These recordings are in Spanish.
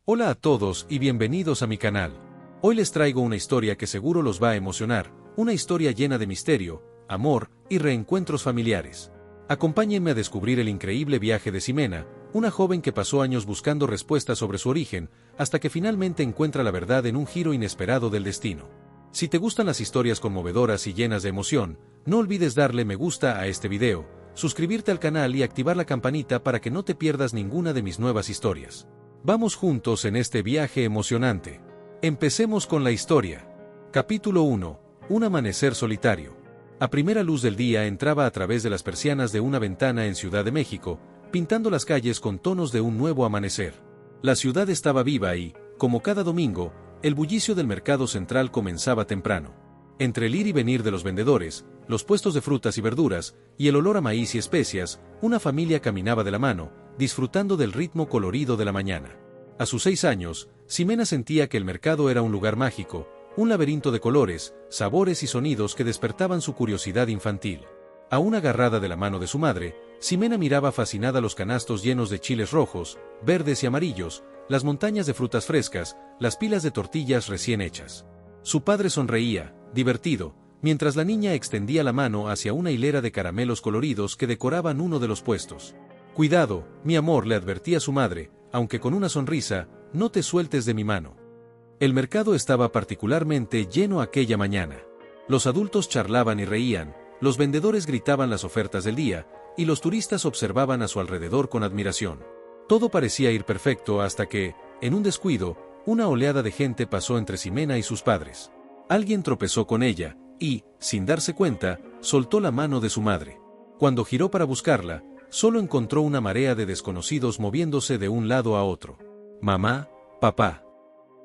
Hola a todos y bienvenidos a mi canal. Hoy les traigo una historia que seguro los va a emocionar, una historia llena de misterio, amor y reencuentros familiares. Acompáñenme a descubrir el increíble viaje de Ximena, una joven que pasó años buscando respuestas sobre su origen, hasta que finalmente encuentra la verdad en un giro inesperado del destino. Si te gustan las historias conmovedoras y llenas de emoción, no olvides darle me gusta a este video, suscribirte al canal y activar la campanita para que no te pierdas ninguna de mis nuevas historias. Vamos juntos en este viaje emocionante. Empecemos con la historia. Capítulo 1. Un amanecer solitario. A primera luz del día entraba a través de las persianas de una ventana en Ciudad de México, pintando las calles con tonos de un nuevo amanecer. La ciudad estaba viva y, como cada domingo, el bullicio del mercado central comenzaba temprano. Entre el ir y venir de los vendedores, los puestos de frutas y verduras, y el olor a maíz y especias, una familia caminaba de la mano, disfrutando del ritmo colorido de la mañana. A sus 6 años, Ximena sentía que el mercado era un lugar mágico, un laberinto de colores, sabores y sonidos que despertaban su curiosidad infantil. Aún agarrada de la mano de su madre, Ximena miraba fascinada los canastos llenos de chiles rojos, verdes y amarillos, las montañas de frutas frescas, las pilas de tortillas recién hechas. Su padre sonreía, divertido, mientras la niña extendía la mano hacia una hilera de caramelos coloridos que decoraban uno de los puestos. «Cuidado, mi amor», le advertía su madre, aunque con una sonrisa, «no te sueltes de mi mano». El mercado estaba particularmente lleno aquella mañana. Los adultos charlaban y reían, los vendedores gritaban las ofertas del día, y los turistas observaban a su alrededor con admiración. Todo parecía ir perfecto hasta que, en un descuido, una oleada de gente pasó entre Ximena y sus padres. Alguien tropezó con ella, y, sin darse cuenta, soltó la mano de su madre. Cuando giró para buscarla, solo encontró una marea de desconocidos moviéndose de un lado a otro. «Mamá, papá».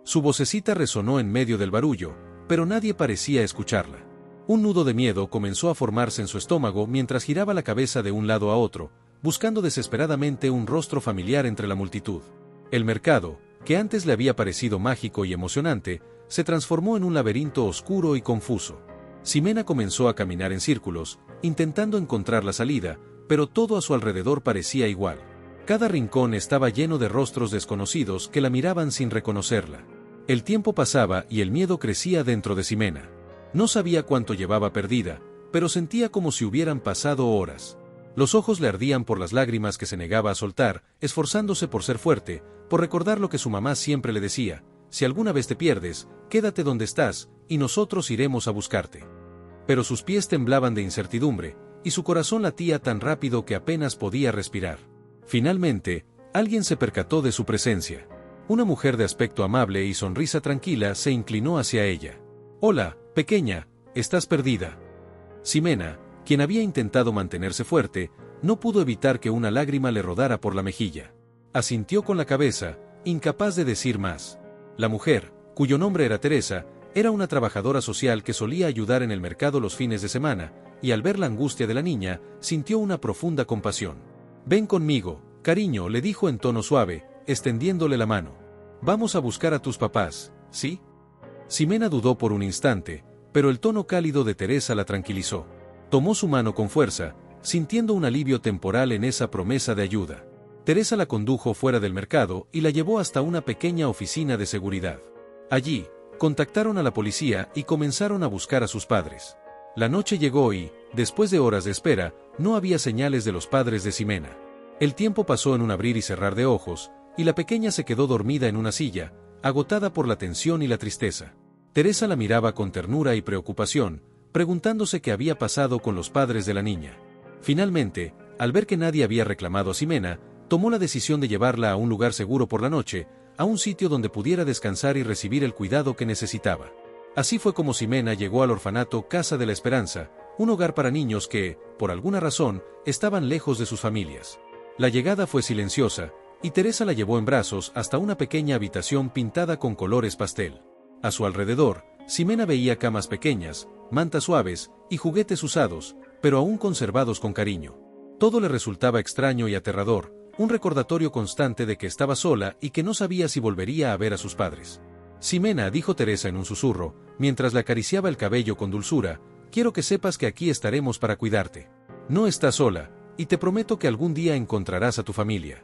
Su vocecita resonó en medio del barullo, pero nadie parecía escucharla. Un nudo de miedo comenzó a formarse en su estómago mientras giraba la cabeza de un lado a otro, buscando desesperadamente un rostro familiar entre la multitud. El mercado, que antes le había parecido mágico y emocionante, se transformó en un laberinto oscuro y confuso. Ximena comenzó a caminar en círculos, intentando encontrar la salida, pero todo a su alrededor parecía igual. Cada rincón estaba lleno de rostros desconocidos que la miraban sin reconocerla. El tiempo pasaba y el miedo crecía dentro de Ximena. No sabía cuánto llevaba perdida, pero sentía como si hubieran pasado horas. Los ojos le ardían por las lágrimas que se negaba a soltar, esforzándose por ser fuerte, por recordar lo que su mamá siempre le decía: «Si alguna vez te pierdes, quédate donde estás, y nosotros iremos a buscarte». Pero sus pies temblaban de incertidumbre, y su corazón latía tan rápido que apenas podía respirar. Finalmente, alguien se percató de su presencia. Una mujer de aspecto amable y sonrisa tranquila se inclinó hacia ella. «Hola, pequeña, ¿estás perdida?». Ximena, quien había intentado mantenerse fuerte, no pudo evitar que una lágrima le rodara por la mejilla. Asintió con la cabeza, incapaz de decir más. La mujer, cuyo nombre era Teresa, era una trabajadora social que solía ayudar en el mercado los fines de semana, y al ver la angustia de la niña, sintió una profunda compasión. «Ven conmigo, cariño», le dijo en tono suave, extendiéndole la mano. «Vamos a buscar a tus papás, ¿sí?». Ximena dudó por un instante, pero el tono cálido de Teresa la tranquilizó. Tomó su mano con fuerza, sintiendo un alivio temporal en esa promesa de ayuda. Teresa la condujo fuera del mercado y la llevó hasta una pequeña oficina de seguridad. Allí, contactaron a la policía y comenzaron a buscar a sus padres. La noche llegó y, después de horas de espera, no había señales de los padres de Ximena. El tiempo pasó en un abrir y cerrar de ojos, y la pequeña se quedó dormida en una silla, agotada por la tensión y la tristeza. Teresa la miraba con ternura y preocupación, preguntándose qué había pasado con los padres de la niña. Finalmente, al ver que nadie había reclamado a Ximena, tomó la decisión de llevarla a un lugar seguro por la noche, a un sitio donde pudiera descansar y recibir el cuidado que necesitaba. Así fue como Ximena llegó al orfanato Casa de la Esperanza, un hogar para niños que, por alguna razón, estaban lejos de sus familias. La llegada fue silenciosa, y Teresa la llevó en brazos hasta una pequeña habitación pintada con colores pastel. A su alrededor, Ximena veía camas pequeñas, mantas suaves y juguetes usados, pero aún conservados con cariño. Todo le resultaba extraño y aterrador, un recordatorio constante de que estaba sola y que no sabía si volvería a ver a sus padres. «Ximena», dijo Teresa en un susurro, mientras le acariciaba el cabello con dulzura, «quiero que sepas que aquí estaremos para cuidarte. No estás sola, y te prometo que algún día encontrarás a tu familia».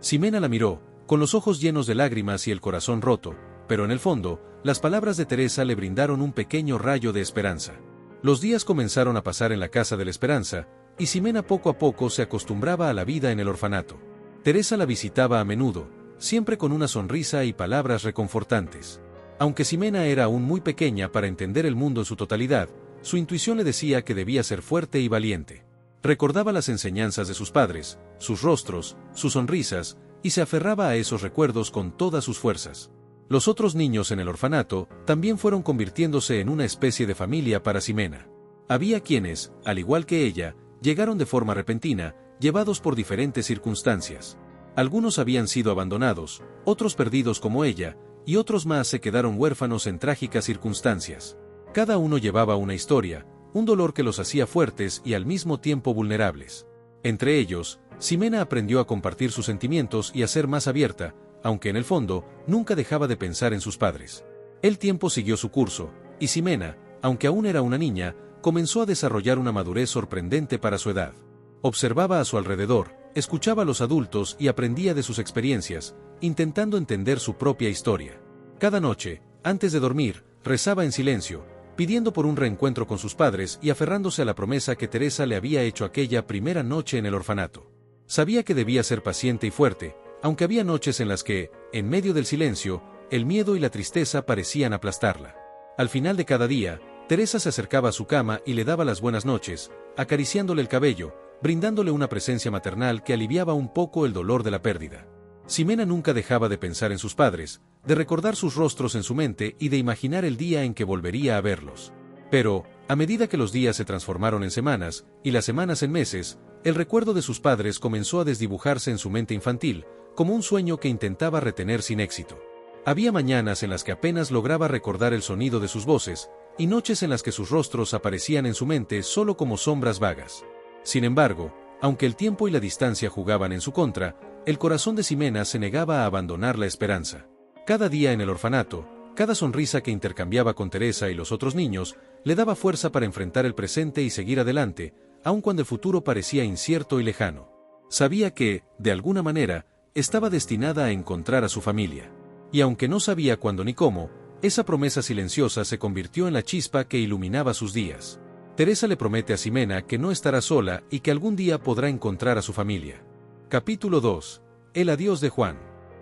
Ximena la miró, con los ojos llenos de lágrimas y el corazón roto, pero en el fondo, las palabras de Teresa le brindaron un pequeño rayo de esperanza. Los días comenzaron a pasar en la casa de la esperanza, y Ximena poco a poco se acostumbraba a la vida en el orfanato. Teresa la visitaba a menudo, siempre con una sonrisa y palabras reconfortantes. Aunque Ximena era aún muy pequeña para entender el mundo en su totalidad, su intuición le decía que debía ser fuerte y valiente. Recordaba las enseñanzas de sus padres, sus rostros, sus sonrisas, y se aferraba a esos recuerdos con todas sus fuerzas. Los otros niños en el orfanato también fueron convirtiéndose en una especie de familia para Ximena. Había quienes, al igual que ella, llegaron de forma repentina, llevados por diferentes circunstancias. Algunos habían sido abandonados, otros perdidos como ella, y otros más se quedaron huérfanos en trágicas circunstancias. Cada uno llevaba una historia, un dolor que los hacía fuertes y al mismo tiempo vulnerables. Entre ellos, Ximena aprendió a compartir sus sentimientos y a ser más abierta, aunque en el fondo, nunca dejaba de pensar en sus padres. El tiempo siguió su curso, y Ximena, aunque aún era una niña, comenzó a desarrollar una madurez sorprendente para su edad. Observaba a su alrededor, escuchaba a los adultos y aprendía de sus experiencias, intentando entender su propia historia. Cada noche, antes de dormir, rezaba en silencio, pidiendo por un reencuentro con sus padres y aferrándose a la promesa que Teresa le había hecho aquella primera noche en el orfanato. Sabía que debía ser paciente y fuerte, aunque había noches en las que, en medio del silencio, el miedo y la tristeza parecían aplastarla. Al final de cada día, Teresa se acercaba a su cama y le daba las buenas noches, acariciándole el cabello, brindándole una presencia maternal que aliviaba un poco el dolor de la pérdida. Ximena nunca dejaba de pensar en sus padres, de recordar sus rostros en su mente y de imaginar el día en que volvería a verlos. Pero, a medida que los días se transformaron en semanas, y las semanas en meses, el recuerdo de sus padres comenzó a desdibujarse en su mente infantil, como un sueño que intentaba retener sin éxito. Había mañanas en las que apenas lograba recordar el sonido de sus voces, y noches en las que sus rostros aparecían en su mente solo como sombras vagas. Sin embargo, aunque el tiempo y la distancia jugaban en su contra, el corazón de Ximena se negaba a abandonar la esperanza. Cada día en el orfanato, cada sonrisa que intercambiaba con Teresa y los otros niños, le daba fuerza para enfrentar el presente y seguir adelante, aun cuando el futuro parecía incierto y lejano. Sabía que, de alguna manera, estaba destinada a encontrar a su familia. Y aunque no sabía cuándo ni cómo, esa promesa silenciosa se convirtió en la chispa que iluminaba sus días. Teresa le promete a Ximena que no estará sola y que algún día podrá encontrar a su familia. Capítulo 2. El adiós de Juan.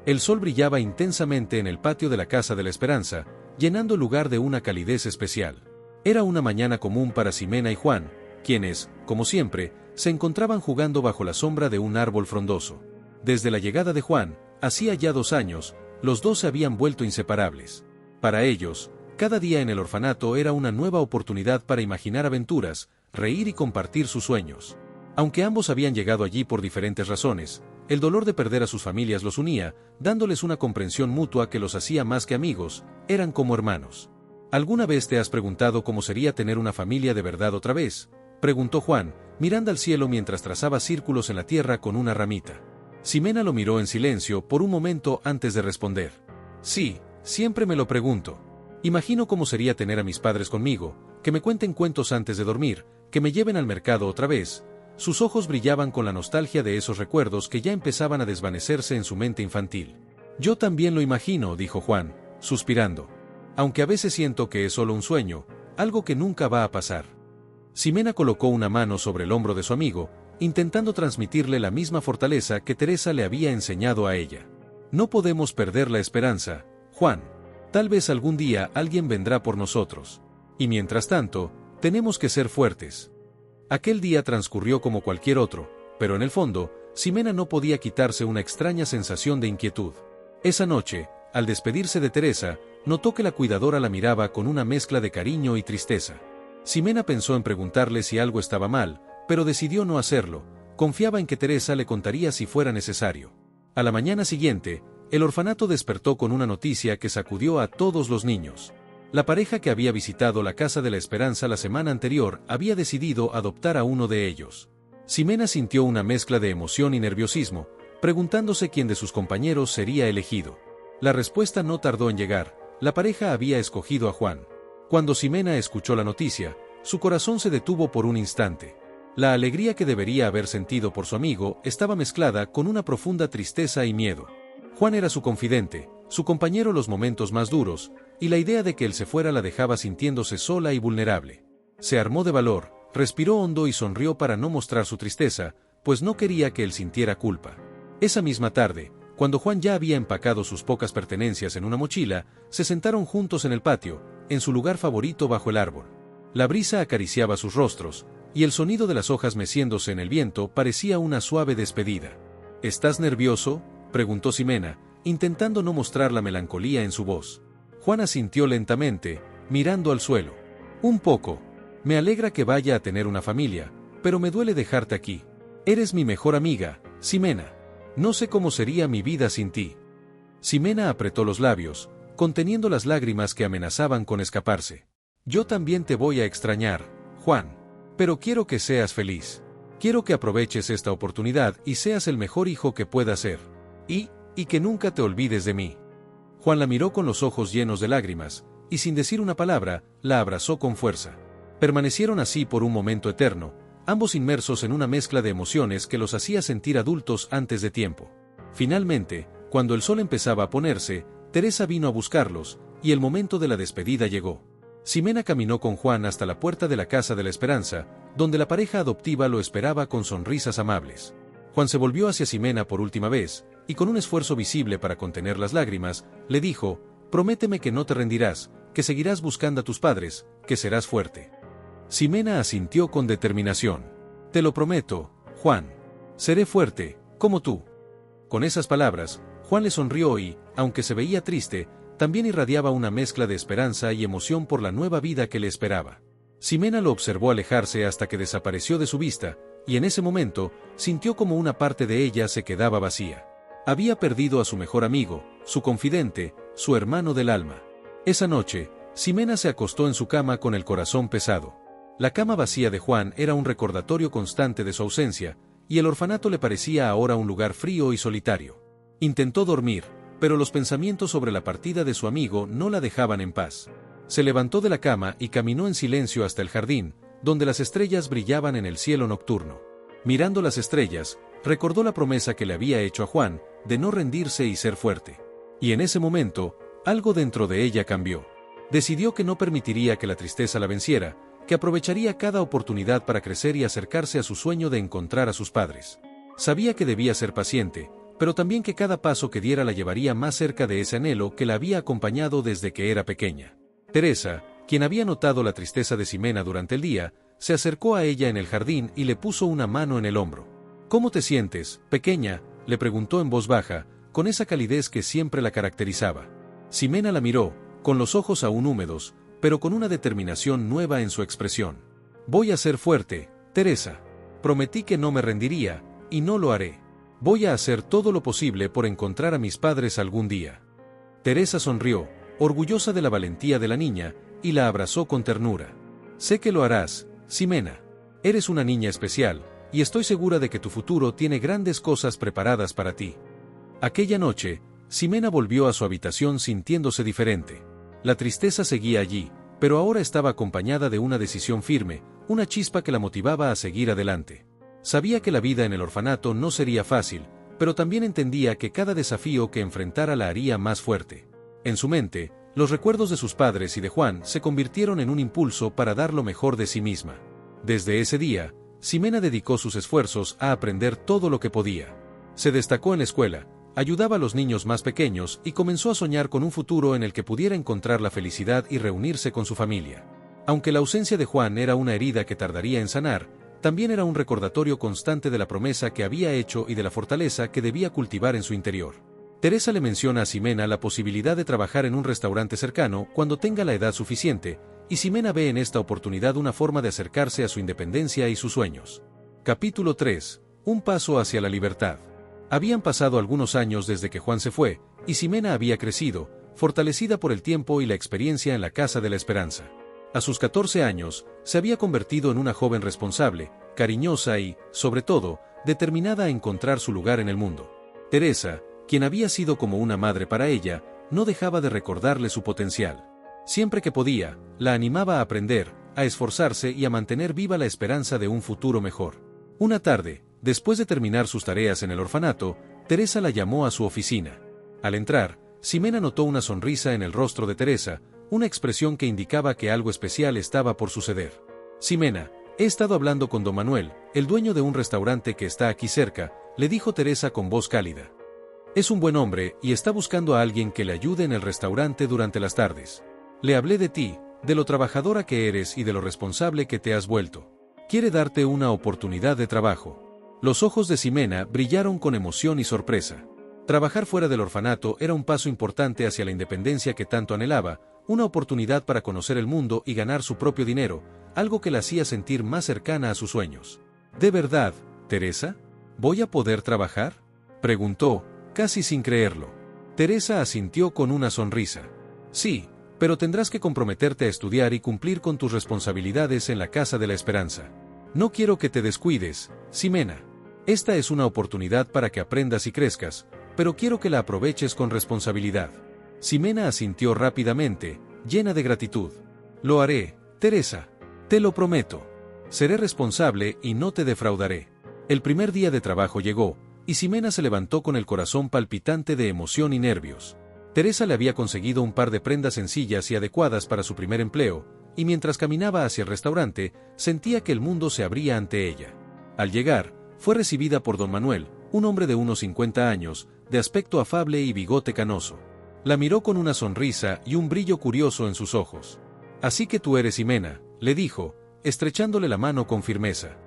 El sol brillaba intensamente en el patio de la Casa de la Esperanza, llenando el lugar de una calidez especial. Era una mañana común para Ximena y Juan, quienes, como siempre, se encontraban jugando bajo la sombra de un árbol frondoso. Desde la llegada de Juan, hacía ya 2 años, los dos se habían vuelto inseparables. Para ellos, cada día en el orfanato era una nueva oportunidad para imaginar aventuras, reír y compartir sus sueños. Aunque ambos habían llegado allí por diferentes razones, el dolor de perder a sus familias los unía, dándoles una comprensión mutua que los hacía más que amigos, eran como hermanos. ¿Alguna vez te has preguntado cómo sería tener una familia de verdad otra vez?, preguntó Juan, mirando al cielo mientras trazaba círculos en la tierra con una ramita. Ximena lo miró en silencio por un momento antes de responder. Sí, siempre me lo pregunto. Imagino cómo sería tener a mis padres conmigo, que me cuenten cuentos antes de dormir, que me lleven al mercado otra vez. Sus ojos brillaban con la nostalgia de esos recuerdos que ya empezaban a desvanecerse en su mente infantil. Yo también lo imagino, dijo Juan, suspirando. Aunque a veces siento que es solo un sueño, algo que nunca va a pasar. Ximena colocó una mano sobre el hombro de su amigo, intentando transmitirle la misma fortaleza que Teresa le había enseñado a ella. No podemos perder la esperanza, Juan. Tal vez algún día alguien vendrá por nosotros. Y mientras tanto, tenemos que ser fuertes. Aquel día transcurrió como cualquier otro, pero en el fondo, Ximena no podía quitarse una extraña sensación de inquietud. Esa noche, al despedirse de Teresa, notó que la cuidadora la miraba con una mezcla de cariño y tristeza. Ximena pensó en preguntarle si algo estaba mal, pero decidió no hacerlo, confiaba en que Teresa le contaría si fuera necesario. A la mañana siguiente, el orfanato despertó con una noticia que sacudió a todos los niños. La pareja que había visitado la Casa de la Esperanza la semana anterior había decidido adoptar a uno de ellos. Ximena sintió una mezcla de emoción y nerviosismo, preguntándose quién de sus compañeros sería elegido. La respuesta no tardó en llegar, la pareja había escogido a Juan. Cuando Ximena escuchó la noticia, su corazón se detuvo por un instante. La alegría que debería haber sentido por su amigo estaba mezclada con una profunda tristeza y miedo. Juan era su confidente, su compañero los momentos más duros, y la idea de que él se fuera la dejaba sintiéndose sola y vulnerable. Se armó de valor, respiró hondo y sonrió para no mostrar su tristeza, pues no quería que él sintiera culpa. Esa misma tarde, cuando Juan ya había empacado sus pocas pertenencias en una mochila, se sentaron juntos en el patio, en su lugar favorito bajo el árbol. La brisa acariciaba sus rostros, y el sonido de las hojas meciéndose en el viento parecía una suave despedida. ¿Estás nervioso?, preguntó Ximena, intentando no mostrar la melancolía en su voz. Juan asintió lentamente, mirando al suelo. Un poco. Me alegra que vaya a tener una familia, pero me duele dejarte aquí. Eres mi mejor amiga, Ximena. No sé cómo sería mi vida sin ti. Ximena apretó los labios, conteniendo las lágrimas que amenazaban con escaparse. Yo también te voy a extrañar, Juan. Pero quiero que seas feliz. Quiero que aproveches esta oportunidad y seas el mejor hijo que puedas ser. Y que nunca te olvides de mí. Juan la miró con los ojos llenos de lágrimas, y sin decir una palabra, la abrazó con fuerza. Permanecieron así por un momento eterno, ambos inmersos en una mezcla de emociones que los hacía sentir adultos antes de tiempo. Finalmente, cuando el sol empezaba a ponerse, Teresa vino a buscarlos, y el momento de la despedida llegó. Ximena caminó con Juan hasta la puerta de la Casa de la Esperanza, donde la pareja adoptiva lo esperaba con sonrisas amables. Juan se volvió hacia Ximena por última vez, y con un esfuerzo visible para contener las lágrimas, le dijo: «Prométeme que no te rendirás, que seguirás buscando a tus padres, que serás fuerte». Ximena asintió con determinación. «Te lo prometo, Juan. Seré fuerte, como tú». Con esas palabras, Juan le sonrió y, aunque se veía triste, también irradiaba una mezcla de esperanza y emoción por la nueva vida que le esperaba. Ximena lo observó alejarse hasta que desapareció de su vista, y en ese momento, sintió como una parte de ella se quedaba vacía. Había perdido a su mejor amigo, su confidente, su hermano del alma. Esa noche, Ximena se acostó en su cama con el corazón pesado. La cama vacía de Juan era un recordatorio constante de su ausencia, y el orfanato le parecía ahora un lugar frío y solitario. Intentó dormir, pero los pensamientos sobre la partida de su amigo no la dejaban en paz. Se levantó de la cama y caminó en silencio hasta el jardín, donde las estrellas brillaban en el cielo nocturno. Mirando las estrellas, recordó la promesa que le había hecho a Juan, de no rendirse y ser fuerte. Y en ese momento, algo dentro de ella cambió. Decidió que no permitiría que la tristeza la venciera, que aprovecharía cada oportunidad para crecer y acercarse a su sueño de encontrar a sus padres. Sabía que debía ser paciente, pero también que cada paso que diera la llevaría más cerca de ese anhelo que la había acompañado desde que era pequeña. Teresa, quien había notado la tristeza de Ximena durante el día, se acercó a ella en el jardín y le puso una mano en el hombro. «¿Cómo te sientes, pequeña?», le preguntó en voz baja, con esa calidez que siempre la caracterizaba. Ximena la miró, con los ojos aún húmedos, pero con una determinación nueva en su expresión. «Voy a ser fuerte, Teresa. Prometí que no me rendiría, y no lo haré. Voy a hacer todo lo posible por encontrar a mis padres algún día». Teresa sonrió, orgullosa de la valentía de la niña, y la abrazó con ternura. «Sé que lo harás, Ximena. Eres una niña especial, y estoy segura de que tu futuro tiene grandes cosas preparadas para ti». Aquella noche, Ximena volvió a su habitación sintiéndose diferente. La tristeza seguía allí, pero ahora estaba acompañada de una decisión firme, una chispa que la motivaba a seguir adelante. Sabía que la vida en el orfanato no sería fácil, pero también entendía que cada desafío que enfrentara la haría más fuerte. En su mente, los recuerdos de sus padres y de Juan se convirtieron en un impulso para dar lo mejor de sí misma. Desde ese día, Ximena dedicó sus esfuerzos a aprender todo lo que podía. Se destacó en la escuela, ayudaba a los niños más pequeños y comenzó a soñar con un futuro en el que pudiera encontrar la felicidad y reunirse con su familia. Aunque la ausencia de Juan era una herida que tardaría en sanar, también era un recordatorio constante de la promesa que había hecho y de la fortaleza que debía cultivar en su interior. Teresa le menciona a Ximena la posibilidad de trabajar en un restaurante cercano cuando tenga la edad suficiente, y Ximena ve en esta oportunidad una forma de acercarse a su independencia y sus sueños. Capítulo 3. Un paso hacia la libertad. Habían pasado algunos años desde que Juan se fue, y Ximena había crecido, fortalecida por el tiempo y la experiencia en la Casa de la Esperanza. A sus 14 años, se había convertido en una joven responsable, cariñosa y, sobre todo, determinada a encontrar su lugar en el mundo. Teresa, quien había sido como una madre para ella, no dejaba de recordarle su potencial. Siempre que podía, la animaba a aprender, a esforzarse y a mantener viva la esperanza de un futuro mejor. Una tarde, después de terminar sus tareas en el orfanato, Teresa la llamó a su oficina. Al entrar, Ximena notó una sonrisa en el rostro de Teresa, una expresión que indicaba que algo especial estaba por suceder. Ximena, he estado hablando con don Manuel, el dueño de un restaurante que está aquí cerca, le dijo Teresa con voz cálida. Es un buen hombre y está buscando a alguien que le ayude en el restaurante durante las tardes. Le hablé de ti, de lo trabajadora que eres y de lo responsable que te has vuelto. Quiere darte una oportunidad de trabajo. Los ojos de Ximena brillaron con emoción y sorpresa. Trabajar fuera del orfanato era un paso importante hacia la independencia que tanto anhelaba, una oportunidad para conocer el mundo y ganar su propio dinero, algo que la hacía sentir más cercana a sus sueños. ¿De verdad, Teresa? ¿Voy a poder trabajar?, preguntó, casi sin creerlo. Teresa asintió con una sonrisa. Sí, pero tendrás que comprometerte a estudiar y cumplir con tus responsabilidades en la Casa de la Esperanza. No quiero que te descuides, Ximena. Esta es una oportunidad para que aprendas y crezcas, pero quiero que la aproveches con responsabilidad. Ximena asintió rápidamente, llena de gratitud. Lo haré, Teresa. Te lo prometo. Seré responsable y no te defraudaré. El primer día de trabajo llegó, y Ximena se levantó con el corazón palpitante de emoción y nervios. Teresa le había conseguido un par de prendas sencillas y adecuadas para su primer empleo, y mientras caminaba hacia el restaurante, sentía que el mundo se abría ante ella. Al llegar, fue recibida por don Manuel, un hombre de unos 50 años, de aspecto afable y bigote canoso. La miró con una sonrisa y un brillo curioso en sus ojos. Así que tú eres Ximena, le dijo, estrechándole la mano con firmeza.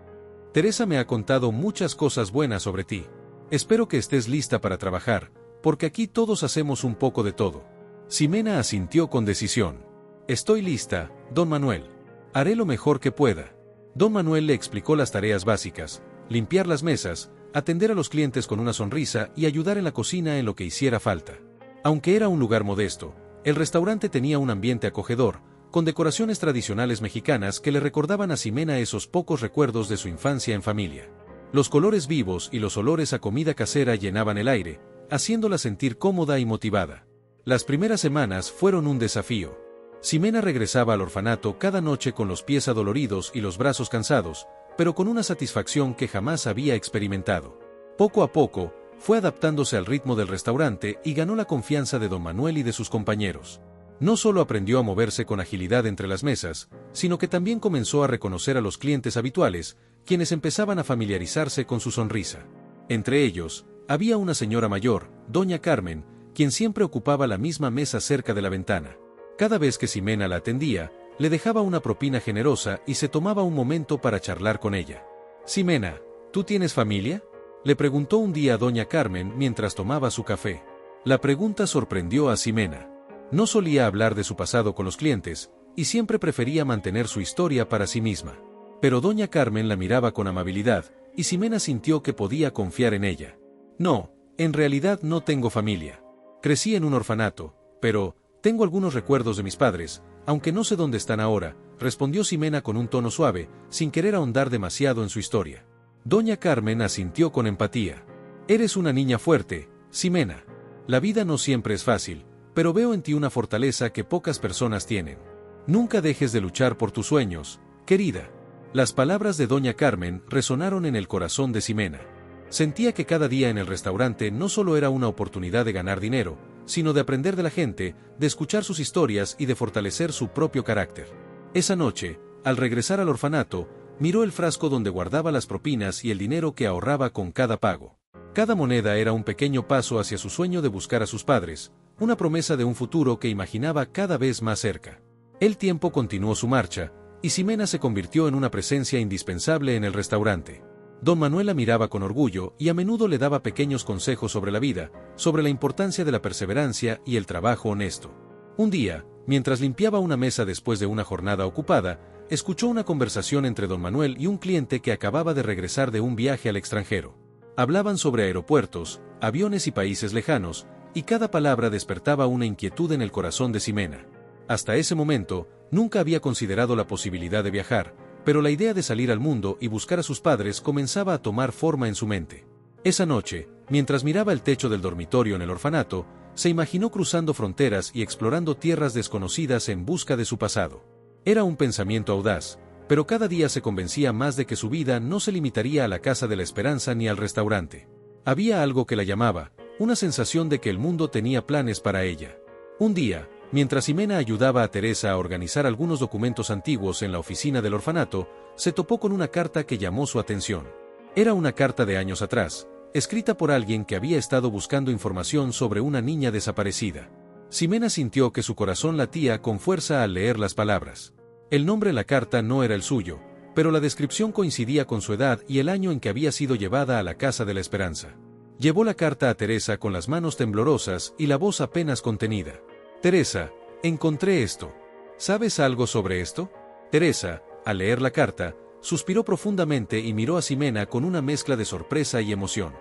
Teresa me ha contado muchas cosas buenas sobre ti. Espero que estés lista para trabajar, porque aquí todos hacemos un poco de todo. Ximena asintió con decisión. Estoy lista, don Manuel. Haré lo mejor que pueda. Don Manuel le explicó las tareas básicas: limpiar las mesas, atender a los clientes con una sonrisa y ayudar en la cocina en lo que hiciera falta. Aunque era un lugar modesto, el restaurante tenía un ambiente acogedor, con decoraciones tradicionales mexicanas que le recordaban a Ximena esos pocos recuerdos de su infancia en familia. Los colores vivos y los olores a comida casera llenaban el aire, haciéndola sentir cómoda y motivada. Las primeras semanas fueron un desafío. Ximena regresaba al orfanato cada noche con los pies adoloridos y los brazos cansados, pero con una satisfacción que jamás había experimentado. Poco a poco, fue adaptándose al ritmo del restaurante y ganó la confianza de don Manuel y de sus compañeros. No solo aprendió a moverse con agilidad entre las mesas, sino que también comenzó a reconocer a los clientes habituales, quienes empezaban a familiarizarse con su sonrisa. Entre ellos, había una señora mayor, doña Carmen, quien siempre ocupaba la misma mesa cerca de la ventana. Cada vez que Ximena la atendía, le dejaba una propina generosa y se tomaba un momento para charlar con ella. Ximena, ¿tú tienes familia?, le preguntó un día a doña Carmen mientras tomaba su café. La pregunta sorprendió a Ximena. No solía hablar de su pasado con los clientes, y siempre prefería mantener su historia para sí misma. Pero doña Carmen la miraba con amabilidad, y Ximena sintió que podía confiar en ella. No, en realidad no tengo familia. Crecí en un orfanato, pero tengo algunos recuerdos de mis padres, aunque no sé dónde están ahora, respondió Ximena con un tono suave, sin querer ahondar demasiado en su historia. Doña Carmen asintió con empatía. Eres una niña fuerte, Ximena. La vida no siempre es fácil, pero veo en ti una fortaleza que pocas personas tienen. Nunca dejes de luchar por tus sueños, querida. Las palabras de doña Carmen resonaron en el corazón de Ximena. Sentía que cada día en el restaurante no solo era una oportunidad de ganar dinero, sino de aprender de la gente, de escuchar sus historias y de fortalecer su propio carácter. Esa noche, al regresar al orfanato, miró el frasco donde guardaba las propinas y el dinero que ahorraba con cada pago. Cada moneda era un pequeño paso hacia su sueño de buscar a sus padres, una promesa de un futuro que imaginaba cada vez más cerca. El tiempo continuó su marcha, y Ximena se convirtió en una presencia indispensable en el restaurante. Don Manuel la miraba con orgullo y a menudo le daba pequeños consejos sobre la vida, sobre la importancia de la perseverancia y el trabajo honesto. Un día, mientras limpiaba una mesa después de una jornada ocupada, escuchó una conversación entre don Manuel y un cliente que acababa de regresar de un viaje al extranjero. Hablaban sobre aeropuertos, aviones y países lejanos, y cada palabra despertaba una inquietud en el corazón de Ximena. Hasta ese momento, nunca había considerado la posibilidad de viajar, pero la idea de salir al mundo y buscar a sus padres comenzaba a tomar forma en su mente. Esa noche, mientras miraba el techo del dormitorio en el orfanato, se imaginó cruzando fronteras y explorando tierras desconocidas en busca de su pasado. Era un pensamiento audaz, pero cada día se convencía más de que su vida no se limitaría a la Casa de la Esperanza ni al restaurante. Había algo que la llamaba, una sensación de que el mundo tenía planes para ella. Un día, mientras Ximena ayudaba a Teresa a organizar algunos documentos antiguos en la oficina del orfanato, se topó con una carta que llamó su atención. Era una carta de años atrás, escrita por alguien que había estado buscando información sobre una niña desaparecida. Ximena sintió que su corazón latía con fuerza al leer las palabras. El nombre en la carta no era el suyo, pero la descripción coincidía con su edad y el año en que había sido llevada a la Casa de la Esperanza. Llevó la carta a Teresa con las manos temblorosas y la voz apenas contenida. «Teresa, encontré esto. ¿Sabes algo sobre esto?» Teresa, al leer la carta, suspiró profundamente y miró a Ximena con una mezcla de sorpresa y emoción.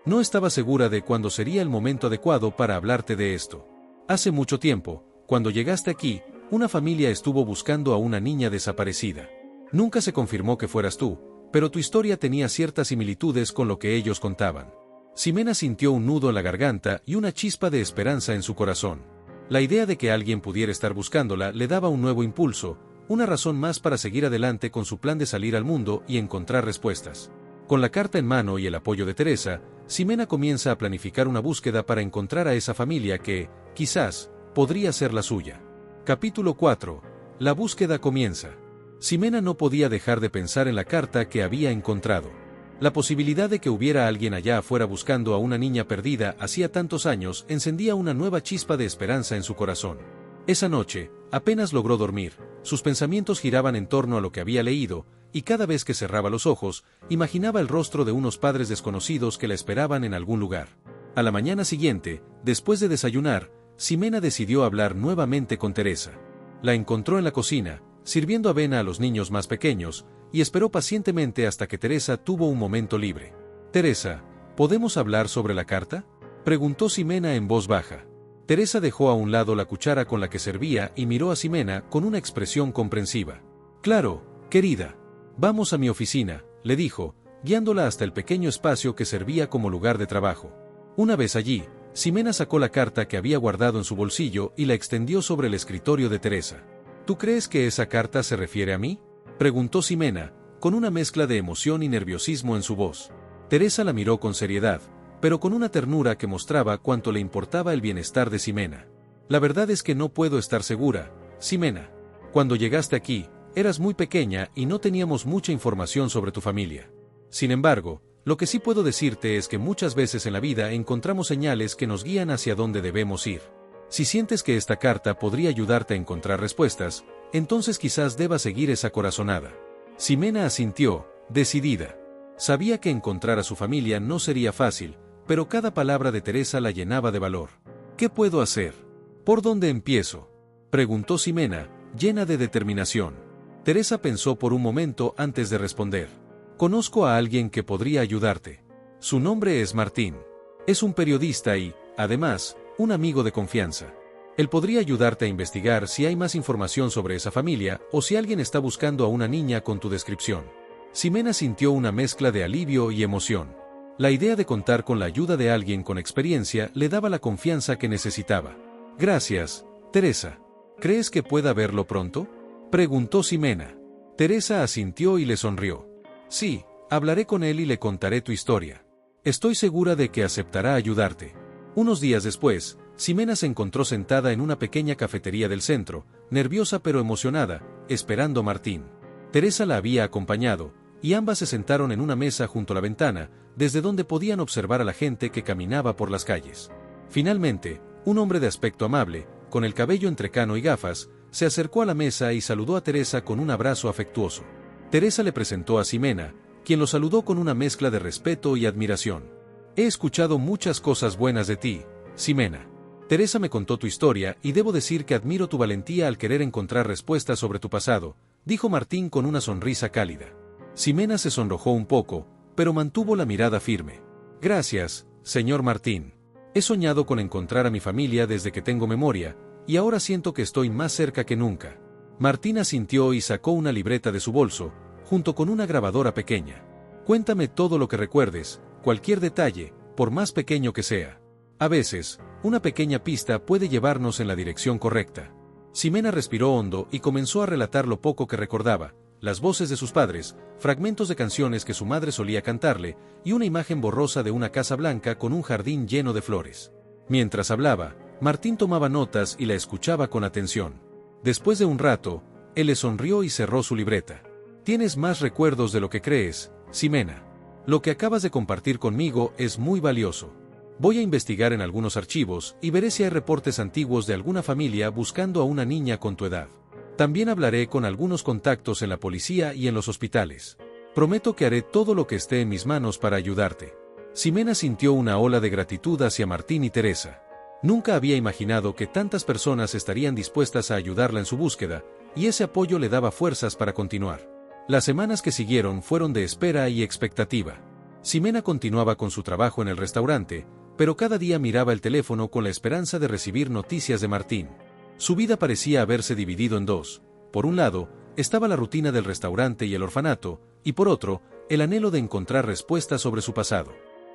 No estaba segura de cuándo sería el momento adecuado para hablarte de esto. Hace mucho tiempo, cuando llegaste aquí, una familia estuvo buscando a una niña desaparecida. Nunca se confirmó que fueras tú, pero tu historia tenía ciertas similitudes con lo que ellos contaban. Ximena sintió un nudo en la garganta y una chispa de esperanza en su corazón. La idea de que alguien pudiera estar buscándola le daba un nuevo impulso, una razón más para seguir adelante con su plan de salir al mundo y encontrar respuestas. Con la carta en mano y el apoyo de Teresa, Ximena comienza a planificar una búsqueda para encontrar a esa familia que, quizás, podría ser la suya. Capítulo 4. La búsqueda comienza. Ximena no podía dejar de pensar en la carta que había encontrado. La posibilidad de que hubiera alguien allá afuera buscando a una niña perdida hacía tantos años encendía una nueva chispa de esperanza en su corazón. Esa noche, apenas logró dormir, sus pensamientos giraban en torno a lo que había leído, y cada vez que cerraba los ojos, imaginaba el rostro de unos padres desconocidos que la esperaban en algún lugar. A la mañana siguiente, después de desayunar, Ximena decidió hablar nuevamente con Teresa. La encontró en la cocina, sirviendo avena a los niños más pequeños, y esperó pacientemente hasta que Teresa tuvo un momento libre. «Teresa, ¿podemos hablar sobre la carta?», preguntó Ximena en voz baja. Teresa dejó a un lado la cuchara con la que servía y miró a Ximena con una expresión comprensiva. «Claro, querida. Vamos a mi oficina», le dijo, guiándola hasta el pequeño espacio que servía como lugar de trabajo. Una vez allí, Ximena sacó la carta que había guardado en su bolsillo y la extendió sobre el escritorio de Teresa. «¿Tú crees que esa carta se refiere a mí?», preguntó Ximena, con una mezcla de emoción y nerviosismo en su voz. Teresa la miró con seriedad, pero con una ternura que mostraba cuánto le importaba el bienestar de Ximena. «La verdad es que no puedo estar segura, Ximena. Cuando llegaste aquí, eras muy pequeña y no teníamos mucha información sobre tu familia. Sin embargo, lo que sí puedo decirte es que muchas veces en la vida encontramos señales que nos guían hacia dónde debemos ir. Si sientes que esta carta podría ayudarte a encontrar respuestas, entonces quizás debas seguir esa corazonada». Ximena asintió, decidida. Sabía que encontrar a su familia no sería fácil, pero cada palabra de Teresa la llenaba de valor. «¿Qué puedo hacer? ¿Por dónde empiezo?», preguntó Ximena, llena de determinación. Teresa pensó por un momento antes de responder. «Conozco a alguien que podría ayudarte. Su nombre es Martín. Es un periodista y, además, un amigo de confianza. Él podría ayudarte a investigar si hay más información sobre esa familia o si alguien está buscando a una niña con tu descripción». Ximena sintió una mezcla de alivio y emoción. La idea de contar con la ayuda de alguien con experiencia le daba la confianza que necesitaba. «Gracias, Teresa. ¿Crees que pueda verlo pronto?», preguntó Ximena. Teresa asintió y le sonrió. «Sí, hablaré con él y le contaré tu historia. Estoy segura de que aceptará ayudarte». Unos días después, Ximena se encontró sentada en una pequeña cafetería del centro, nerviosa pero emocionada, esperando a Martín. Teresa la había acompañado, y ambas se sentaron en una mesa junto a la ventana, desde donde podían observar a la gente que caminaba por las calles. Finalmente, un hombre de aspecto amable, con el cabello entrecano y gafas, se acercó a la mesa y saludó a Teresa con un abrazo afectuoso. Teresa le presentó a Ximena, quien lo saludó con una mezcla de respeto y admiración. «He escuchado muchas cosas buenas de ti, Ximena. Teresa me contó tu historia y debo decir que admiro tu valentía al querer encontrar respuestas sobre tu pasado», dijo Martín con una sonrisa cálida. Ximena se sonrojó un poco, pero mantuvo la mirada firme. «Gracias, señor Martín. He soñado con encontrar a mi familia desde que tengo memoria, y ahora siento que estoy más cerca que nunca». Martín asintió y sacó una libreta de su bolso, junto con una grabadora pequeña. «Cuéntame todo lo que recuerdes, cualquier detalle, por más pequeño que sea. A veces, una pequeña pista puede llevarnos en la dirección correcta». Ximena respiró hondo y comenzó a relatar lo poco que recordaba, las voces de sus padres, fragmentos de canciones que su madre solía cantarle, y una imagen borrosa de una casa blanca con un jardín lleno de flores. Mientras hablaba, Martín tomaba notas y la escuchaba con atención. Después de un rato, él le sonrió y cerró su libreta. «Tienes más recuerdos de lo que crees, Ximena. Lo que acabas de compartir conmigo es muy valioso. Voy a investigar en algunos archivos y veré si hay reportes antiguos de alguna familia buscando a una niña con tu edad. También hablaré con algunos contactos en la policía y en los hospitales. Prometo que haré todo lo que esté en mis manos para ayudarte». Ximena sintió una ola de gratitud hacia Martín y Teresa. Nunca había imaginado que tantas personas estarían dispuestas a ayudarla en su búsqueda, y ese apoyo le daba fuerzas para continuar. Las semanas que siguieron fueron de espera y expectativa. Ximena continuaba con su trabajo en el restaurante, pero cada día miraba el teléfono con la esperanza de recibir noticias de Martín. Su vida parecía haberse dividido en dos. Por un lado, estaba la rutina del restaurante y el orfanato, y por otro, el anhelo de encontrar respuestas sobre su pasado.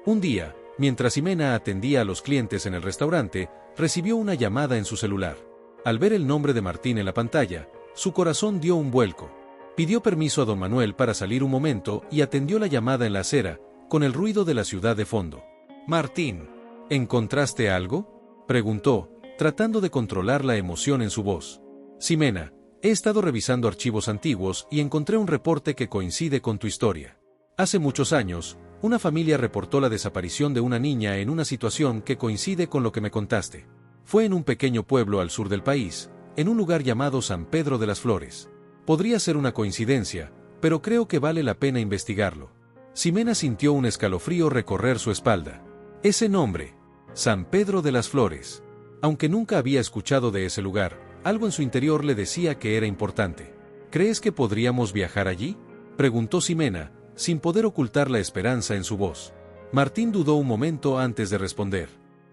Un día, mientras Ximena atendía a los clientes en el restaurante, recibió una llamada en su celular. Al ver el nombre de Martín en la pantalla, su corazón dio un vuelco. Pidió permiso a don Manuel para salir un momento y atendió la llamada en la acera, con el ruido de la ciudad de fondo. «Martín, ¿encontraste algo?», preguntó, tratando de controlar la emoción en su voz. «Ximena, he estado revisando archivos antiguos y encontré un reporte que coincide con tu historia. Hace muchos años, una familia reportó la desaparición de una niña en una situación que coincide con lo que me contaste. Fue en un pequeño pueblo al sur del país, en un lugar llamado San Pedro de las Flores. Podría ser una coincidencia, pero creo que vale la pena investigarlo». Ximena sintió un escalofrío recorrer su espalda. Ese nombre, San Pedro de las Flores. Aunque nunca había escuchado de ese lugar, algo en su interior le decía que era importante. «¿Crees que podríamos viajar allí?», preguntó Ximena, sin poder ocultar la esperanza en su voz. Martín dudó un momento antes de responder.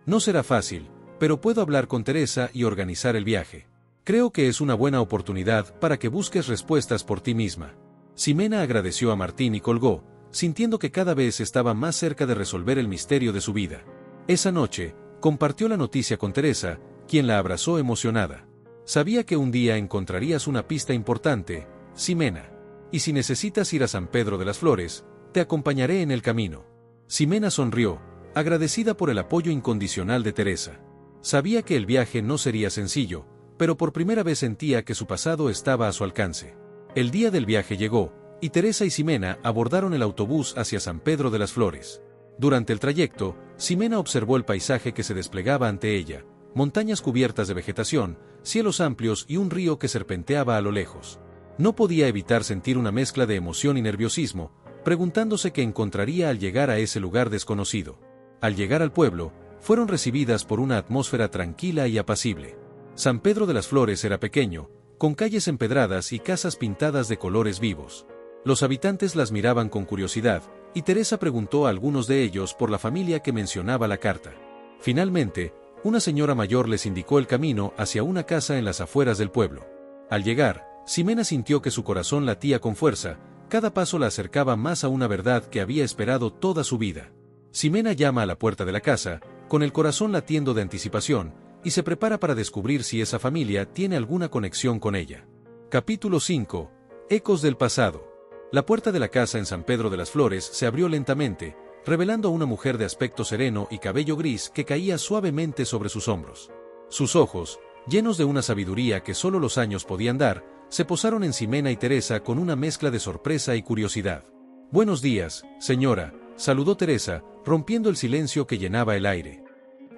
«No será fácil, pero puedo hablar con Teresa y organizar el viaje. Creo que es una buena oportunidad para que busques respuestas por ti misma». Ximena agradeció a Martín y colgó, sintiendo que cada vez estaba más cerca de resolver el misterio de su vida. Esa noche, compartió la noticia con Teresa, quien la abrazó emocionada. «Sabía que un día encontrarías una pista importante, Ximena. Y si necesitas ir a San Pedro de las Flores, te acompañaré en el camino». Ximena sonrió, agradecida por el apoyo incondicional de Teresa. Sabía que el viaje no sería sencillo, pero por primera vez sentía que su pasado estaba a su alcance. El día del viaje llegó, y Teresa y Ximena abordaron el autobús hacia San Pedro de las Flores. Durante el trayecto, Ximena observó el paisaje que se desplegaba ante ella: montañas cubiertas de vegetación, cielos amplios y un río que serpenteaba a lo lejos. No podía evitar sentir una mezcla de emoción y nerviosismo, preguntándose qué encontraría al llegar a ese lugar desconocido. Al llegar al pueblo, fueron recibidas por una atmósfera tranquila y apacible. San Pedro de las Flores era pequeño, con calles empedradas y casas pintadas de colores vivos. Los habitantes las miraban con curiosidad, y Teresa preguntó a algunos de ellos por la familia que mencionaba la carta. Finalmente, una señora mayor les indicó el camino hacia una casa en las afueras del pueblo. Al llegar, Ximena sintió que su corazón latía con fuerza, cada paso la acercaba más a una verdad que había esperado toda su vida. Ximena llama a la puerta de la casa, con el corazón latiendo de anticipación, y se prepara para descubrir si esa familia tiene alguna conexión con ella. Capítulo 5. Ecos del pasado. La puerta de la casa en San Pedro de las Flores se abrió lentamente, revelando a una mujer de aspecto sereno y cabello gris que caía suavemente sobre sus hombros. Sus ojos, llenos de una sabiduría que solo los años podían dar, se posaron en Ximena y Teresa con una mezcla de sorpresa y curiosidad. «Buenos días, señora», saludó Teresa, rompiendo el silencio que llenaba el aire.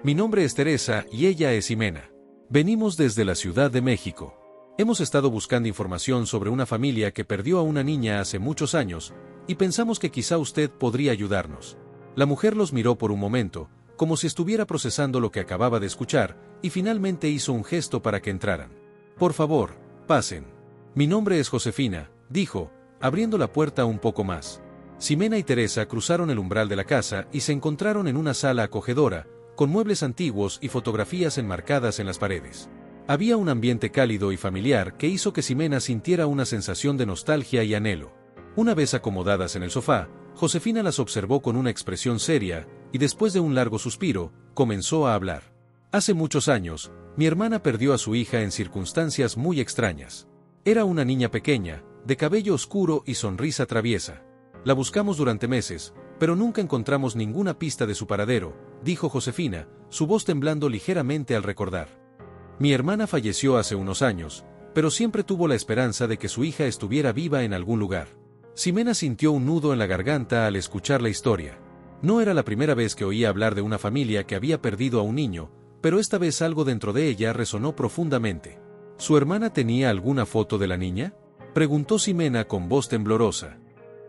«Mi nombre es Teresa y ella es Ximena. Venimos desde la Ciudad de México. Hemos estado buscando información sobre una familia que perdió a una niña hace muchos años, y pensamos que quizá usted podría ayudarnos». La mujer los miró por un momento, como si estuviera procesando lo que acababa de escuchar, y finalmente hizo un gesto para que entraran. «Por favor, pasen. Mi nombre es Josefina», dijo, abriendo la puerta un poco más. Ximena y Teresa cruzaron el umbral de la casa y se encontraron en una sala acogedora, con muebles antiguos y fotografías enmarcadas en las paredes. Había un ambiente cálido y familiar que hizo que Ximena sintiera una sensación de nostalgia y anhelo. Una vez acomodadas en el sofá, Josefina las observó con una expresión seria, y después de un largo suspiro, comenzó a hablar. «Hace muchos años, mi hermana perdió a su hija en circunstancias muy extrañas. Era una niña pequeña, de cabello oscuro y sonrisa traviesa. La buscamos durante meses, pero nunca encontramos ninguna pista de su paradero, dijo Josefina, su voz temblando ligeramente al recordar. Mi hermana falleció hace unos años, pero siempre tuvo la esperanza de que su hija estuviera viva en algún lugar. Ximena sintió un nudo en la garganta al escuchar la historia. No era la primera vez que oía hablar de una familia que había perdido a un niño, pero esta vez algo dentro de ella resonó profundamente. ¿Su hermana tenía alguna foto de la niña?, preguntó Ximena con voz temblorosa.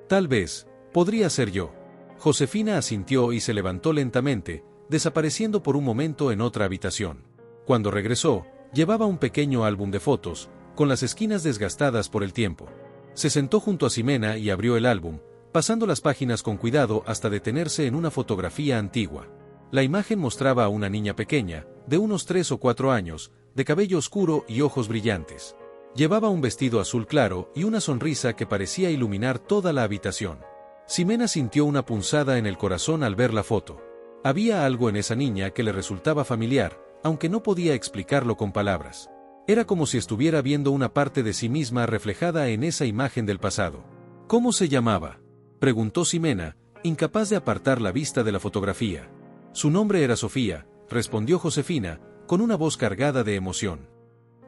Tal vez, podría ser yo. Josefina asintió y se levantó lentamente, desapareciendo por un momento en otra habitación. Cuando regresó, llevaba un pequeño álbum de fotos, con las esquinas desgastadas por el tiempo. Se sentó junto a Ximena y abrió el álbum, pasando las páginas con cuidado hasta detenerse en una fotografía antigua. La imagen mostraba a una niña pequeña, de unos 3 o 4 años, de cabello oscuro y ojos brillantes. Llevaba un vestido azul claro y una sonrisa que parecía iluminar toda la habitación. Ximena sintió una punzada en el corazón al ver la foto. Había algo en esa niña que le resultaba familiar, aunque no podía explicarlo con palabras. Era como si estuviera viendo una parte de sí misma reflejada en esa imagen del pasado. ¿Cómo se llamaba?, preguntó Ximena, incapaz de apartar la vista de la fotografía. Su nombre era Sofía, respondió Josefina, con una voz cargada de emoción.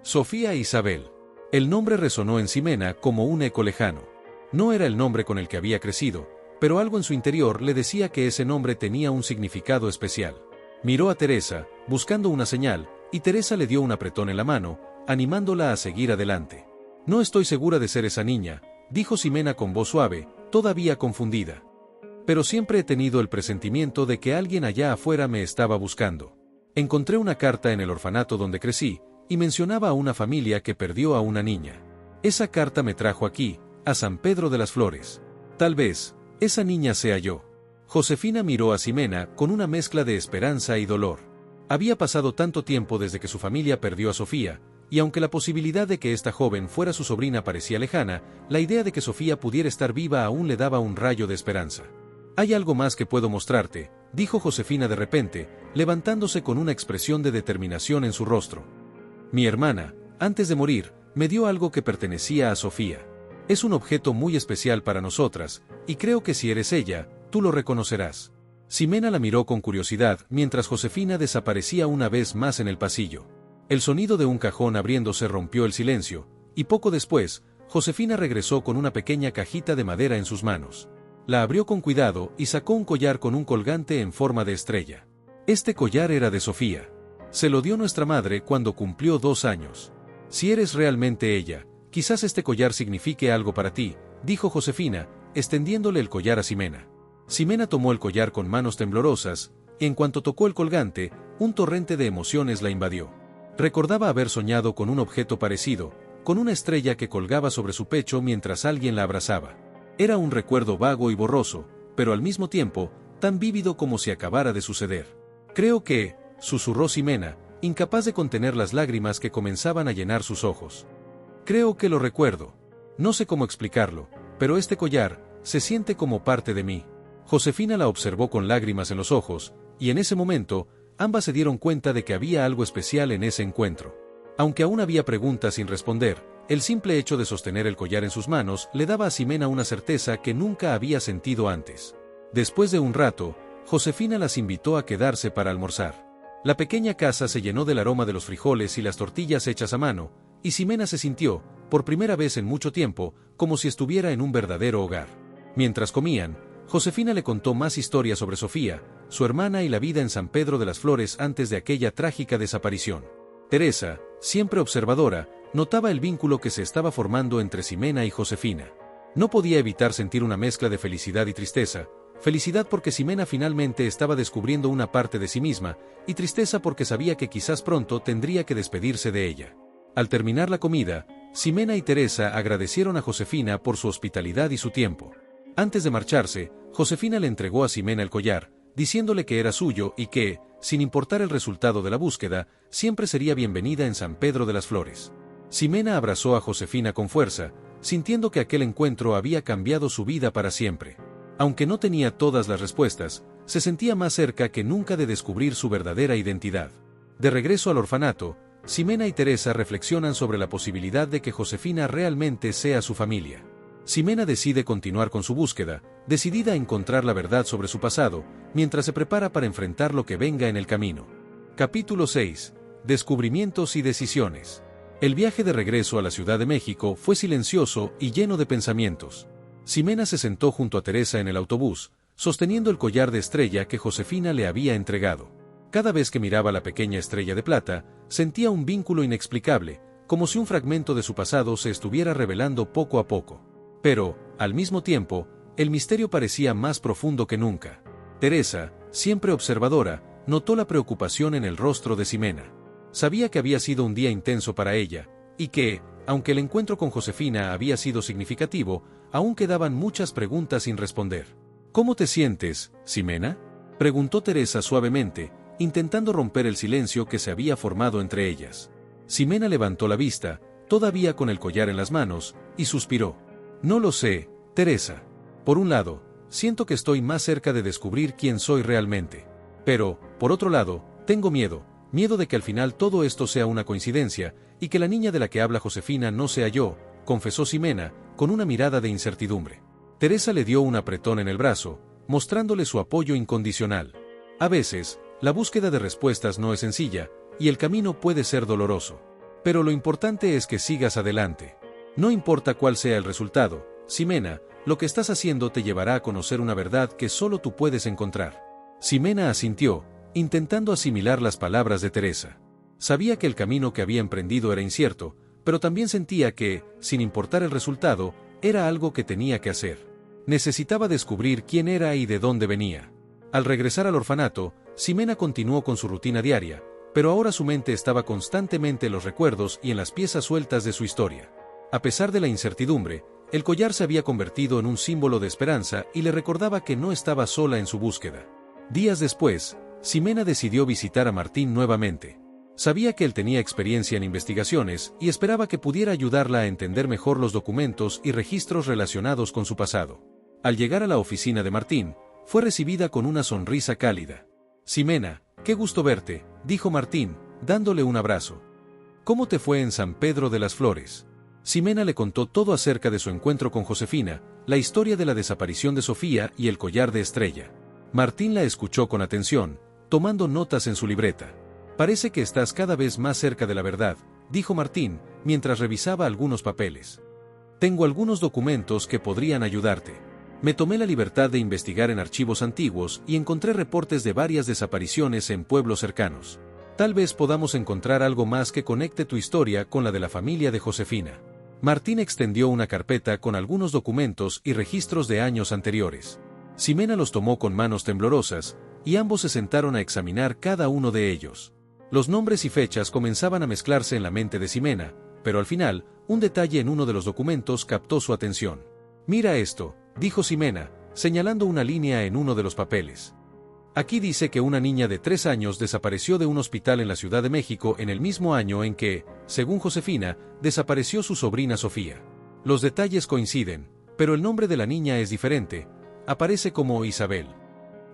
Sofía Isabel. El nombre resonó en Ximena como un eco lejano. No era el nombre con el que había crecido, pero algo en su interior le decía que ese nombre tenía un significado especial. Miró a Teresa, buscando una señal, y Teresa le dio un apretón en la mano, animándola a seguir adelante. No estoy segura de ser esa niña, dijo Ximena con voz suave, todavía confundida. Pero siempre he tenido el presentimiento de que alguien allá afuera me estaba buscando. Encontré una carta en el orfanato donde crecí, y mencionaba a una familia que perdió a una niña. Esa carta me trajo aquí, a San Pedro de las Flores. Tal vez, esa niña sea yo. Josefina miró a Ximena con una mezcla de esperanza y dolor. Había pasado tanto tiempo desde que su familia perdió a Sofía, y aunque la posibilidad de que esta joven fuera su sobrina parecía lejana, la idea de que Sofía pudiera estar viva aún le daba un rayo de esperanza. Hay algo más que puedo mostrarte, dijo Josefina de repente, levantándose con una expresión de determinación en su rostro. Mi hermana, antes de morir, me dio algo que pertenecía a Sofía. Es un objeto muy especial para nosotras, y creo que si eres ella, tú lo reconocerás. Ximena la miró con curiosidad mientras Josefina desaparecía una vez más en el pasillo. El sonido de un cajón abriéndose rompió el silencio, y poco después, Josefina regresó con una pequeña cajita de madera en sus manos. La abrió con cuidado y sacó un collar con un colgante en forma de estrella. Este collar era de Sofía. Se lo dio nuestra madre cuando cumplió 2 años. Si eres realmente ella, quizás este collar signifique algo para ti, dijo Josefina, extendiéndole el collar a Ximena. Ximena tomó el collar con manos temblorosas, y en cuanto tocó el colgante, un torrente de emociones la invadió. Recordaba haber soñado con un objeto parecido, con una estrella que colgaba sobre su pecho mientras alguien la abrazaba. Era un recuerdo vago y borroso, pero al mismo tiempo, tan vívido como si acabara de suceder. Creo que, susurró Ximena, incapaz de contener las lágrimas que comenzaban a llenar sus ojos. Creo que lo recuerdo. No sé cómo explicarlo, pero este collar se siente como parte de mí. Josefina la observó con lágrimas en los ojos, y en ese momento, ambas se dieron cuenta de que había algo especial en ese encuentro. Aunque aún había preguntas sin responder, el simple hecho de sostener el collar en sus manos le daba a Ximena una certeza que nunca había sentido antes. Después de un rato, Josefina las invitó a quedarse para almorzar. La pequeña casa se llenó del aroma de los frijoles y las tortillas hechas a mano, y Ximena se sintió, por primera vez en mucho tiempo, como si estuviera en un verdadero hogar. Mientras comían, Josefina le contó más historias sobre Sofía, su hermana y la vida en San Pedro de las Flores antes de aquella trágica desaparición. Teresa, siempre observadora, notaba el vínculo que se estaba formando entre Ximena y Josefina. No podía evitar sentir una mezcla de felicidad y tristeza, felicidad porque Ximena finalmente estaba descubriendo una parte de sí misma, y tristeza porque sabía que quizás pronto tendría que despedirse de ella. Al terminar la comida, Ximena y Teresa agradecieron a Josefina por su hospitalidad y su tiempo. Antes de marcharse, Josefina le entregó a Ximena el collar, diciéndole que era suyo y que, sin importar el resultado de la búsqueda, siempre sería bienvenida en San Pedro de las Flores. Ximena abrazó a Josefina con fuerza, sintiendo que aquel encuentro había cambiado su vida para siempre. Aunque no tenía todas las respuestas, se sentía más cerca que nunca de descubrir su verdadera identidad. De regreso al orfanato, Ximena y Teresa reflexionan sobre la posibilidad de que Josefina realmente sea su familia. Ximena decide continuar con su búsqueda, decidida a encontrar la verdad sobre su pasado, mientras se prepara para enfrentar lo que venga en el camino. Capítulo 6. Descubrimientos y decisiones. El viaje de regreso a la Ciudad de México fue silencioso y lleno de pensamientos. Ximena se sentó junto a Teresa en el autobús, sosteniendo el collar de estrella que Josefina le había entregado. Cada vez que miraba la pequeña estrella de plata, sentía un vínculo inexplicable, como si un fragmento de su pasado se estuviera revelando poco a poco. Pero, al mismo tiempo, el misterio parecía más profundo que nunca. Teresa, siempre observadora, notó la preocupación en el rostro de Ximena. Sabía que había sido un día intenso para ella, y que, aunque el encuentro con Josefina había sido significativo, aún quedaban muchas preguntas sin responder. ¿Cómo te sientes, Ximena?, preguntó Teresa suavemente, intentando romper el silencio que se había formado entre ellas. Ximena levantó la vista, todavía con el collar en las manos, y suspiró. No lo sé, Teresa. Por un lado, siento que estoy más cerca de descubrir quién soy realmente. Pero, por otro lado, tengo miedo de que al final todo esto sea una coincidencia, y que la niña de la que habla Josefina no sea yo, confesó Ximena, con una mirada de incertidumbre. Teresa le dio un apretón en el brazo, mostrándole su apoyo incondicional. A veces, la búsqueda de respuestas no es sencilla, y el camino puede ser doloroso. Pero lo importante es que sigas adelante. No importa cuál sea el resultado, Ximena, lo que estás haciendo te llevará a conocer una verdad que solo tú puedes encontrar. Ximena asintió, intentando asimilar las palabras de Teresa. Sabía que el camino que había emprendido era incierto, pero también sentía que, sin importar el resultado, era algo que tenía que hacer. Necesitaba descubrir quién era y de dónde venía. Al regresar al orfanato, Ximena continuó con su rutina diaria, pero ahora su mente estaba constantemente en los recuerdos y en las piezas sueltas de su historia. A pesar de la incertidumbre, el collar se había convertido en un símbolo de esperanza y le recordaba que no estaba sola en su búsqueda. Días después, Ximena decidió visitar a Martín nuevamente. Sabía que él tenía experiencia en investigaciones y esperaba que pudiera ayudarla a entender mejor los documentos y registros relacionados con su pasado. Al llegar a la oficina de Martín, fue recibida con una sonrisa cálida. Ximena, qué gusto verte, dijo Martín, dándole un abrazo. ¿Cómo te fue en San Pedro de las Flores? Ximena le contó todo acerca de su encuentro con Josefina, la historia de la desaparición de Sofía y el collar de estrella. Martín la escuchó con atención, tomando notas en su libreta. Parece que estás cada vez más cerca de la verdad, dijo Martín, mientras revisaba algunos papeles. Tengo algunos documentos que podrían ayudarte. Me tomé la libertad de investigar en archivos antiguos y encontré reportes de varias desapariciones en pueblos cercanos. Tal vez podamos encontrar algo más que conecte tu historia con la de la familia de Josefina. Martín extendió una carpeta con algunos documentos y registros de años anteriores. Ximena los tomó con manos temblorosas, y ambos se sentaron a examinar cada uno de ellos. Los nombres y fechas comenzaban a mezclarse en la mente de Ximena, pero al final, un detalle en uno de los documentos captó su atención. Mira esto, dijo Ximena, señalando una línea en uno de los papeles. Aquí dice que una niña de 3 años desapareció de un hospital en la Ciudad de México en el mismo año en que, según Josefina, desapareció su sobrina Sofía. Los detalles coinciden, pero el nombre de la niña es diferente. Aparece como Isabel.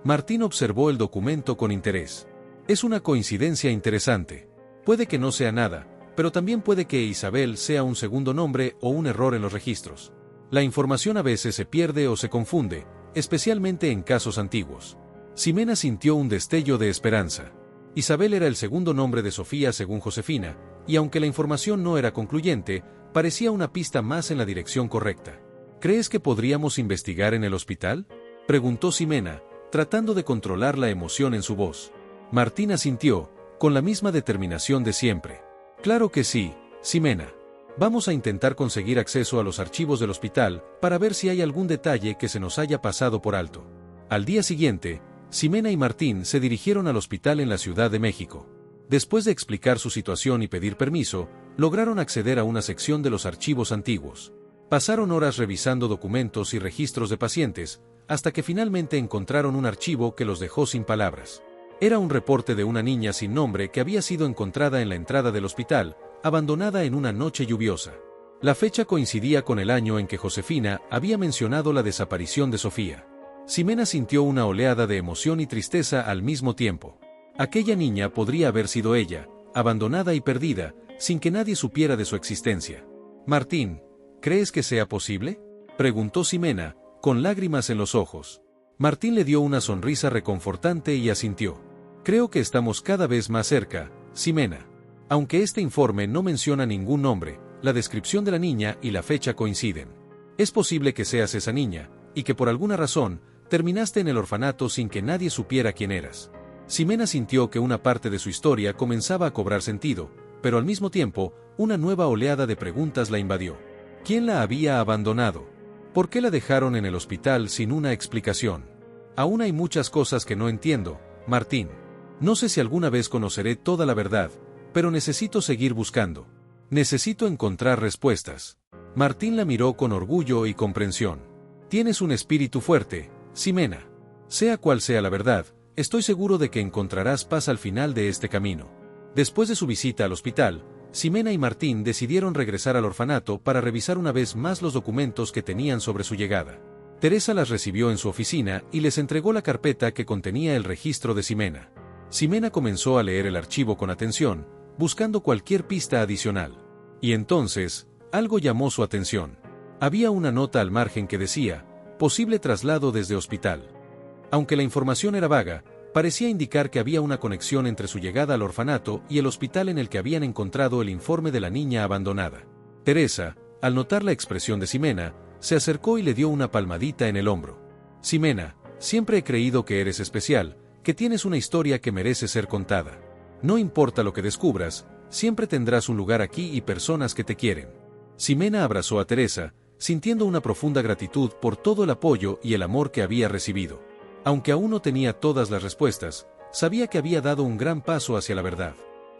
Martín observó el documento con interés. Es una coincidencia interesante. Puede que no sea nada, pero también puede que Isabel sea un segundo nombre o un error en los registros. La información a veces se pierde o se confunde, especialmente en casos antiguos. Ximena sintió un destello de esperanza. Isabel era el segundo nombre de Sofía según Josefina, y aunque la información no era concluyente, parecía una pista más en la dirección correcta. ¿Crees que podríamos investigar en el hospital?, preguntó Ximena, tratando de controlar la emoción en su voz. Martín asintió, con la misma determinación de siempre. Claro que sí, Ximena. Vamos a intentar conseguir acceso a los archivos del hospital para ver si hay algún detalle que se nos haya pasado por alto. Al día siguiente, Ximena y Martín se dirigieron al hospital en la Ciudad de México. Después de explicar su situación y pedir permiso, lograron acceder a una sección de los archivos antiguos. Pasaron horas revisando documentos y registros de pacientes, hasta que finalmente encontraron un archivo que los dejó sin palabras. Era un reporte de una niña sin nombre que había sido encontrada en la entrada del hospital, abandonada en una noche lluviosa. La fecha coincidía con el año en que Josefina había mencionado la desaparición de Sofía. Ximena sintió una oleada de emoción y tristeza al mismo tiempo. Aquella niña podría haber sido ella, abandonada y perdida, sin que nadie supiera de su existencia. Martín, ¿crees que sea posible?, preguntó Ximena, con lágrimas en los ojos. Martín le dio una sonrisa reconfortante y asintió. Creo que estamos cada vez más cerca, Ximena. Aunque este informe no menciona ningún nombre, la descripción de la niña y la fecha coinciden. Es posible que seas esa niña, y que por alguna razón, terminaste en el orfanato sin que nadie supiera quién eras. Ximena sintió que una parte de su historia comenzaba a cobrar sentido, pero al mismo tiempo, una nueva oleada de preguntas la invadió. ¿Quién la había abandonado? ¿Por qué la dejaron en el hospital sin una explicación? Aún hay muchas cosas que no entiendo, Martín. No sé si alguna vez conoceré toda la verdad, pero necesito seguir buscando. Necesito encontrar respuestas. Martín la miró con orgullo y comprensión. Tienes un espíritu fuerte, Ximena. Sea cual sea la verdad, estoy seguro de que encontrarás paz al final de este camino. Después de su visita al hospital, Ximena y Martín decidieron regresar al orfanato para revisar una vez más los documentos que tenían sobre su llegada. Teresa las recibió en su oficina y les entregó la carpeta que contenía el registro de Ximena. Ximena comenzó a leer el archivo con atención, buscando cualquier pista adicional. Y entonces, algo llamó su atención. Había una nota al margen que decía, posible traslado desde hospital. Aunque la información era vaga, parecía indicar que había una conexión entre su llegada al orfanato y el hospital en el que habían encontrado el informe de la niña abandonada. Teresa, al notar la expresión de Ximena, se acercó y le dio una palmadita en el hombro. Ximena, siempre he creído que eres especial, que tienes una historia que merece ser contada. No importa lo que descubras, siempre tendrás un lugar aquí y personas que te quieren. Ximena abrazó a Teresa, sintiendo una profunda gratitud por todo el apoyo y el amor que había recibido. Aunque aún no tenía todas las respuestas, sabía que había dado un gran paso hacia la verdad.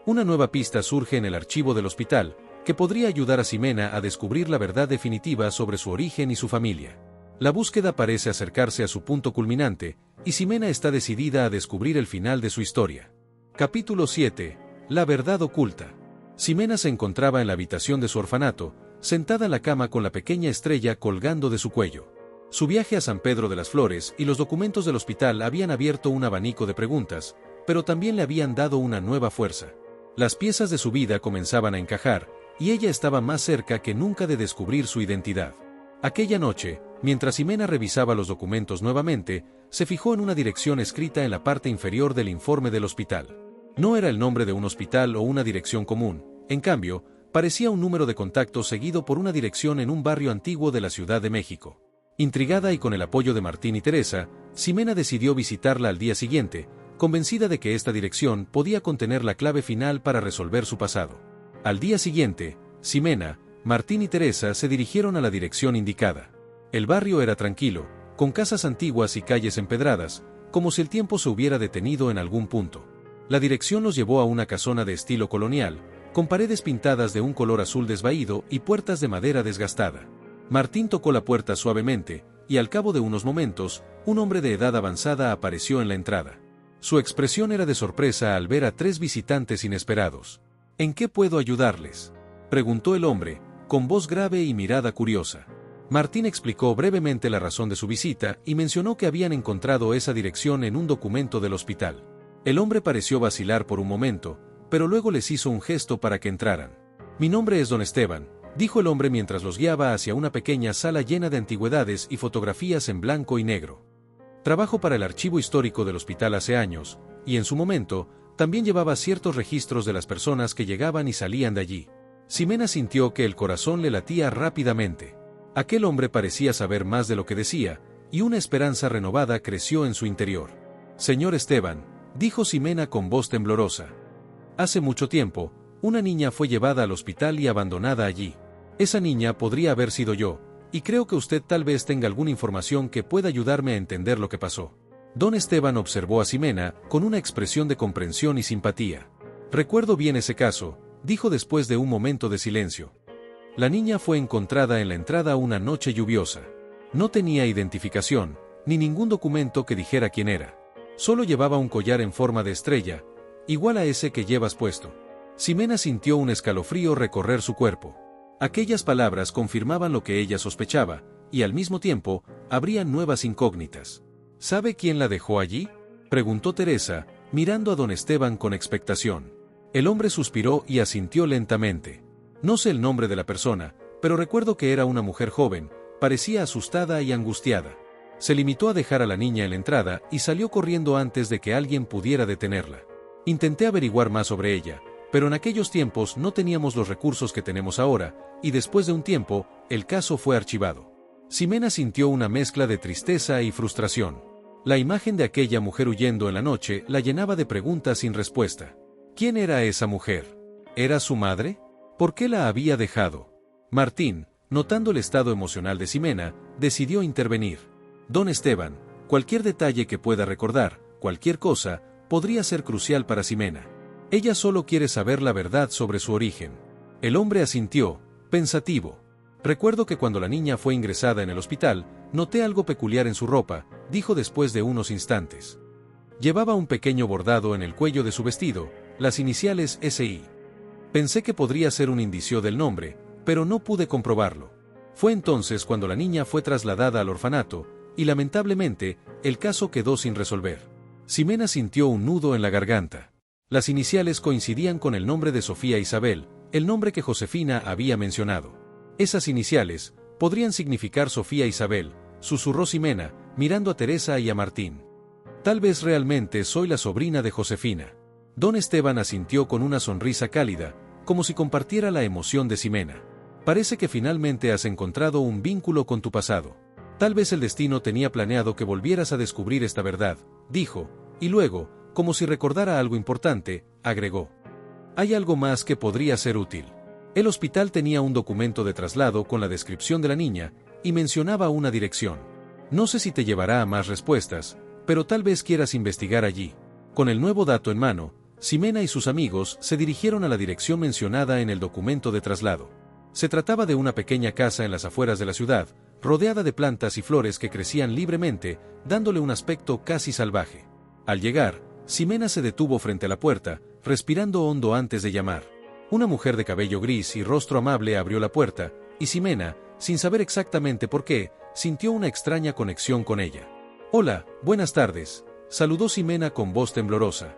Una nueva pista surge en el archivo del hospital, que podría ayudar a Ximena a descubrir la verdad definitiva sobre su origen y su familia. La búsqueda parece acercarse a su punto culminante, y Ximena está decidida a descubrir el final de su historia. Capítulo 7. La verdad oculta. Ximena se encontraba en la habitación de su orfanato, sentada en la cama con la pequeña estrella colgando de su cuello. Su viaje a San Pedro de las Flores y los documentos del hospital habían abierto un abanico de preguntas, pero también le habían dado una nueva fuerza. Las piezas de su vida comenzaban a encajar, y ella estaba más cerca que nunca de descubrir su identidad. Aquella noche, mientras Ximena revisaba los documentos nuevamente, se fijó en una dirección escrita en la parte inferior del informe del hospital. No era el nombre de un hospital o una dirección común, en cambio, parecía un número de contacto seguido por una dirección en un barrio antiguo de la Ciudad de México. Intrigada y con el apoyo de Martín y Teresa, Ximena decidió visitarla al día siguiente, convencida de que esta dirección podía contener la clave final para resolver su pasado. Al día siguiente, Ximena, Martín y Teresa se dirigieron a la dirección indicada. El barrio era tranquilo, con casas antiguas y calles empedradas, como si el tiempo se hubiera detenido en algún punto. La dirección los llevó a una casona de estilo colonial, con paredes pintadas de un color azul desvaído y puertas de madera desgastada. Martín tocó la puerta suavemente, y al cabo de unos momentos, un hombre de edad avanzada apareció en la entrada. Su expresión era de sorpresa al ver a 3 visitantes inesperados. ¿En qué puedo ayudarles?, preguntó el hombre, con voz grave y mirada curiosa. Martín explicó brevemente la razón de su visita y mencionó que habían encontrado esa dirección en un documento del hospital. El hombre pareció vacilar por un momento, pero luego les hizo un gesto para que entraran. «Mi nombre es Don Esteban», dijo el hombre mientras los guiaba hacia una pequeña sala llena de antigüedades y fotografías en blanco y negro. Trabajo para el archivo histórico del hospital hace años, y en su momento, también llevaba ciertos registros de las personas que llegaban y salían de allí. Ximena sintió que el corazón le latía rápidamente. Aquel hombre parecía saber más de lo que decía, y una esperanza renovada creció en su interior. «Señor Esteban», dijo Ximena con voz temblorosa. «Hace mucho tiempo, una niña fue llevada al hospital y abandonada allí. Esa niña podría haber sido yo, y creo que usted tal vez tenga alguna información que pueda ayudarme a entender lo que pasó». Don Esteban observó a Ximena con una expresión de comprensión y simpatía. «Recuerdo bien ese caso», dijo después de un momento de silencio. «La niña fue encontrada en la entrada una noche lluviosa. No tenía identificación, ni ningún documento que dijera quién era. Solo llevaba un collar en forma de estrella, igual a ese que llevas puesto». Ximena sintió un escalofrío recorrer su cuerpo. Aquellas palabras confirmaban lo que ella sospechaba, y al mismo tiempo, abrían nuevas incógnitas. «¿Sabe quién la dejó allí?», preguntó Teresa, mirando a don Esteban con expectación. El hombre suspiró y asintió lentamente. No sé el nombre de la persona, pero recuerdo que era una mujer joven, parecía asustada y angustiada. Se limitó a dejar a la niña en la entrada y salió corriendo antes de que alguien pudiera detenerla. Intenté averiguar más sobre ella, pero en aquellos tiempos no teníamos los recursos que tenemos ahora, y después de un tiempo, el caso fue archivado. Ximena sintió una mezcla de tristeza y frustración. La imagen de aquella mujer huyendo en la noche la llenaba de preguntas sin respuesta. ¿Quién era esa mujer? ¿Era su madre? ¿Por qué la había dejado? Martín, notando el estado emocional de Ximena, decidió intervenir. Don Esteban, cualquier detalle que pueda recordar, cualquier cosa, podría ser crucial para Ximena. Ella solo quiere saber la verdad sobre su origen. El hombre asintió, pensativo. Recuerdo que cuando la niña fue ingresada en el hospital, noté algo peculiar en su ropa, dijo después de unos instantes. Llevaba un pequeño bordado en el cuello de su vestido, las iniciales SI. Pensé que podría ser un indicio del nombre, pero no pude comprobarlo. Fue entonces cuando la niña fue trasladada al orfanato, y lamentablemente, el caso quedó sin resolver. Ximena sintió un nudo en la garganta. Las iniciales coincidían con el nombre de Sofía Isabel, el nombre que Josefina había mencionado. Esas iniciales podrían significar Sofía Isabel, susurró Ximena, mirando a Teresa y a Martín. Tal vez realmente soy la sobrina de Josefina. Don Esteban asintió con una sonrisa cálida, como si compartiera la emoción de Ximena. Parece que finalmente has encontrado un vínculo con tu pasado. Tal vez el destino tenía planeado que volvieras a descubrir esta verdad, dijo, y luego, como si recordara algo importante, agregó. Hay algo más que podría ser útil. El hospital tenía un documento de traslado con la descripción de la niña, y mencionaba una dirección. No sé si te llevará a más respuestas, pero tal vez quieras investigar allí. Con el nuevo dato en mano, Ximena y sus amigos se dirigieron a la dirección mencionada en el documento de traslado. Se trataba de una pequeña casa en las afueras de la ciudad, rodeada de plantas y flores que crecían libremente, dándole un aspecto casi salvaje. Al llegar, Ximena se detuvo frente a la puerta, respirando hondo antes de llamar. Una mujer de cabello gris y rostro amable abrió la puerta, y Ximena, sin saber exactamente por qué, sintió una extraña conexión con ella. Hola, buenas tardes, saludó Ximena con voz temblorosa.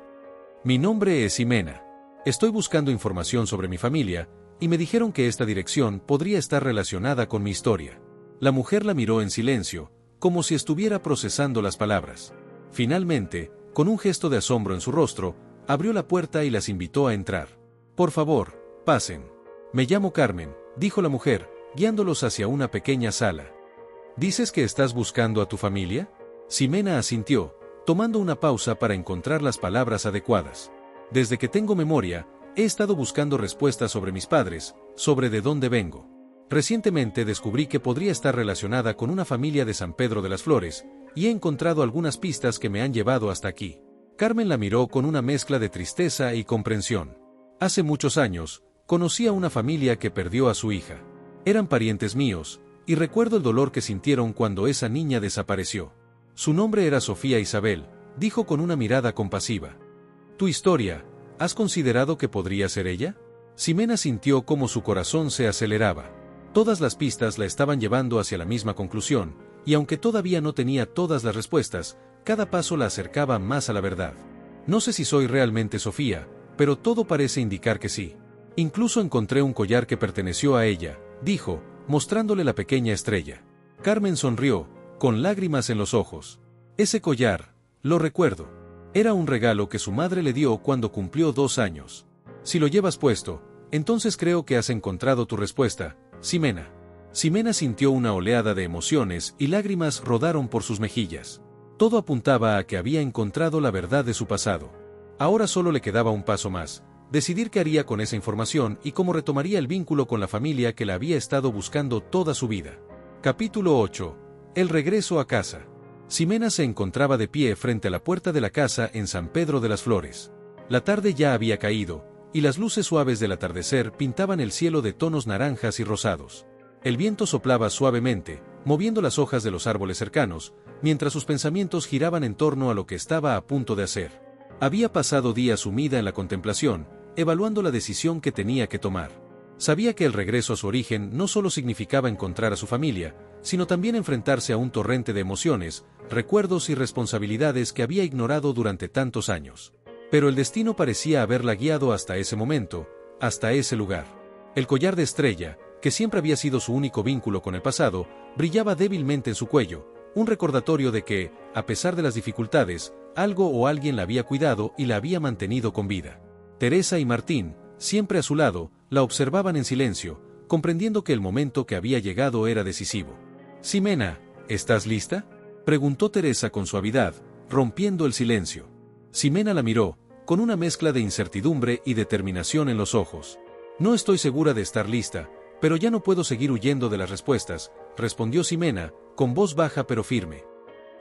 Mi nombre es Ximena. Estoy buscando información sobre mi familia, y me dijeron que esta dirección podría estar relacionada con mi historia. La mujer la miró en silencio, como si estuviera procesando las palabras. Finalmente, con un gesto de asombro en su rostro, abrió la puerta y las invitó a entrar. Por favor, pasen. Me llamo Carmen, dijo la mujer, guiándolos hacia una pequeña sala. ¿Dices que estás buscando a tu familia? Ximena asintió, tomando una pausa para encontrar las palabras adecuadas. Desde que tengo memoria, he estado buscando respuestas sobre mis padres, sobre de dónde vengo. Recientemente descubrí que podría estar relacionada con una familia de San Pedro de las Flores, y he encontrado algunas pistas que me han llevado hasta aquí. Carmen la miró con una mezcla de tristeza y comprensión. Hace muchos años, conocí a una familia que perdió a su hija. Eran parientes míos, y recuerdo el dolor que sintieron cuando esa niña desapareció. Su nombre era Sofía Isabel, dijo con una mirada compasiva. Tu historia, ¿has considerado que podría ser ella? Ximena sintió como su corazón se aceleraba. Todas las pistas la estaban llevando hacia la misma conclusión, y aunque todavía no tenía todas las respuestas, cada paso la acercaba más a la verdad. No sé si soy realmente Sofía, pero todo parece indicar que sí. Incluso encontré un collar que perteneció a ella, dijo, mostrándole la pequeña estrella. Carmen sonrió, con lágrimas en los ojos. Ese collar, lo recuerdo. Era un regalo que su madre le dio cuando cumplió 2 años. Si lo llevas puesto, entonces creo que has encontrado tu respuesta, Ximena. Ximena sintió una oleada de emociones y lágrimas rodaron por sus mejillas. Todo apuntaba a que había encontrado la verdad de su pasado. Ahora solo le quedaba un paso más, decidir qué haría con esa información y cómo retomaría el vínculo con la familia que la había estado buscando toda su vida. Capítulo 8. El regreso a casa. Ximena se encontraba de pie frente a la puerta de la casa en San Pedro de las Flores. La tarde ya había caído, y las luces suaves del atardecer pintaban el cielo de tonos naranjas y rosados. El viento soplaba suavemente, moviendo las hojas de los árboles cercanos, mientras sus pensamientos giraban en torno a lo que estaba a punto de hacer. Había pasado días sumida en la contemplación, evaluando la decisión que tenía que tomar. Sabía que el regreso a su origen no solo significaba encontrar a su familia, sino también enfrentarse a un torrente de emociones, recuerdos y responsabilidades que había ignorado durante tantos años. Pero el destino parecía haberla guiado hasta ese momento, hasta ese lugar. El collar de estrella, que siempre había sido su único vínculo con el pasado, brillaba débilmente en su cuello, un recordatorio de que, a pesar de las dificultades, algo o alguien la había cuidado y la había mantenido con vida. Teresa y Martín, siempre a su lado, la observaban en silencio, comprendiendo que el momento que había llegado era decisivo. «Ximena, ¿estás lista?», preguntó Teresa con suavidad, rompiendo el silencio. Ximena la miró, con una mezcla de incertidumbre y determinación en los ojos. «No estoy segura de estar lista, pero ya no puedo seguir huyendo de las respuestas», respondió Ximena, con voz baja pero firme.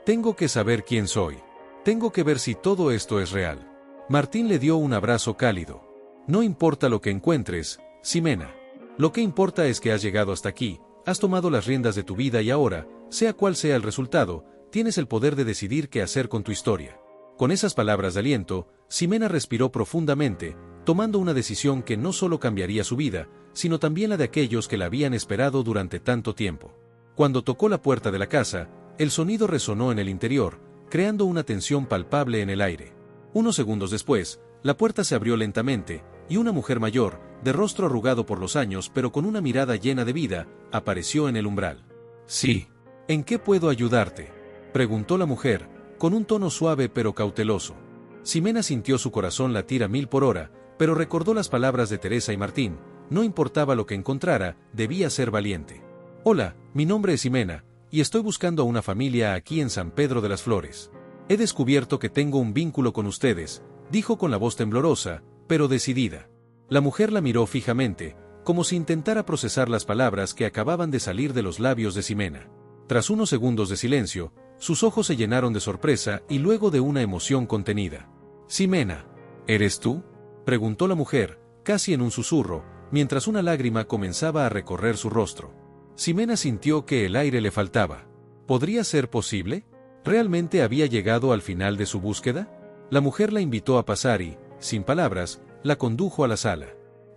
«Tengo que saber quién soy. Tengo que ver si todo esto es real». Martín le dio un abrazo cálido. «No importa lo que encuentres, Ximena. Lo que importa es que has llegado hasta aquí, has tomado las riendas de tu vida y ahora, sea cual sea el resultado, tienes el poder de decidir qué hacer con tu historia». Con esas palabras de aliento, Ximena respiró profundamente, tomando una decisión que no solo cambiaría su vida, sino también la de aquellos que la habían esperado durante tanto tiempo. Cuando tocó la puerta de la casa, el sonido resonó en el interior, creando una tensión palpable en el aire. Unos segundos después, la puerta se abrió lentamente, y una mujer mayor, de rostro arrugado por los años pero con una mirada llena de vida, apareció en el umbral. «Sí. ¿En qué puedo ayudarte?», preguntó la mujer, con un tono suave pero cauteloso. Ximena sintió su corazón latir a 1000 por hora, pero recordó las palabras de Teresa y Martín: no importaba lo que encontrara, debía ser valiente. «Hola, mi nombre es Ximena, y estoy buscando a una familia aquí en San Pedro de las Flores. He descubierto que tengo un vínculo con ustedes», dijo con la voz temblorosa, pero decidida. La mujer la miró fijamente, como si intentara procesar las palabras que acababan de salir de los labios de Ximena. Tras unos segundos de silencio, sus ojos se llenaron de sorpresa y luego de una emoción contenida. «Ximena, ¿eres tú?», preguntó la mujer, casi en un susurro, mientras una lágrima comenzaba a recorrer su rostro. Ximena sintió que el aire le faltaba. ¿Podría ser posible? ¿Realmente había llegado al final de su búsqueda? La mujer la invitó a pasar y, sin palabras, la condujo a la sala.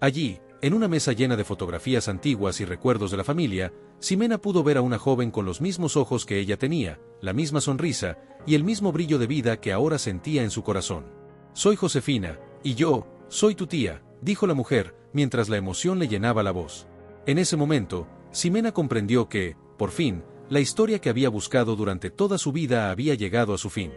Allí, en una mesa llena de fotografías antiguas y recuerdos de la familia, Ximena pudo ver a una joven con los mismos ojos que ella tenía, la misma sonrisa, y el mismo brillo de vida que ahora sentía en su corazón. «Soy Josefina, y yo, soy tu tía», dijo la mujer, mientras la emoción le llenaba la voz. En ese momento, Ximena comprendió que, por fin, la historia que había buscado durante toda su vida había llegado a su fin.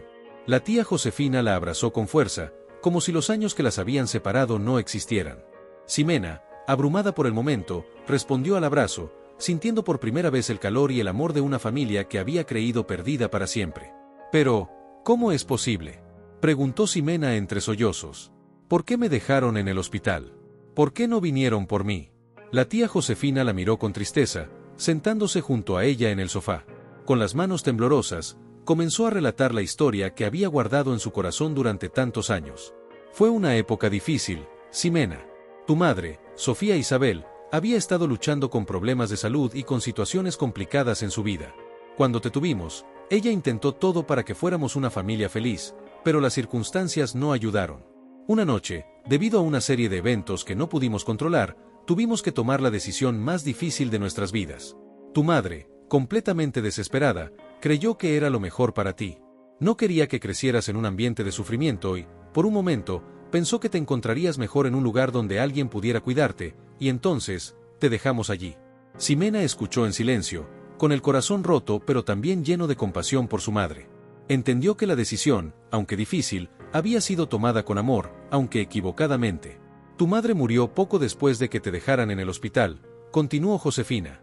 La tía Josefina la abrazó con fuerza, como si los años que las habían separado no existieran. Ximena, abrumada por el momento, respondió al abrazo, sintiendo por primera vez el calor y el amor de una familia que había creído perdida para siempre. «Pero, ¿cómo es posible?», preguntó Ximena entre sollozos. «¿Por qué me dejaron en el hospital? ¿Por qué no vinieron por mí?». La tía Josefina la miró con tristeza, sentándose junto a ella en el sofá. Con las manos temblorosas, comenzó a relatar la historia que había guardado en su corazón durante tantos años. «Fue una época difícil, Ximena. Tu madre, Sofía Isabel, había estado luchando con problemas de salud y con situaciones complicadas en su vida. Cuando te tuvimos, ella intentó todo para que fuéramos una familia feliz, pero las circunstancias no ayudaron. Una noche, debido a una serie de eventos que no pudimos controlar, tuvimos que tomar la decisión más difícil de nuestras vidas. Tu madre, completamente desesperada, creyó que era lo mejor para ti. No quería que crecieras en un ambiente de sufrimiento y, por un momento, pensó que te encontrarías mejor en un lugar donde alguien pudiera cuidarte, y entonces, te dejamos allí». Ximena escuchó en silencio, con el corazón roto pero también lleno de compasión por su madre. Entendió que la decisión, aunque difícil, había sido tomada con amor, aunque equivocadamente. «Tu madre murió poco después de que te dejaran en el hospital», continuó Josefina.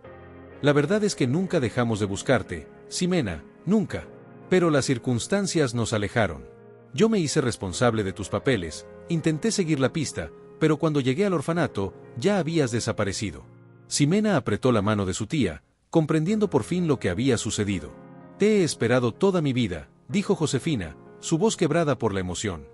«La verdad es que nunca dejamos de buscarte, Ximena, nunca. Pero las circunstancias nos alejaron. Yo me hice responsable de tus papeles, intenté seguir la pista, pero cuando llegué al orfanato, ya habías desaparecido». Ximena apretó la mano de su tía, comprendiendo por fin lo que había sucedido. «Te he esperado toda mi vida», dijo Josefina, su voz quebrada por la emoción.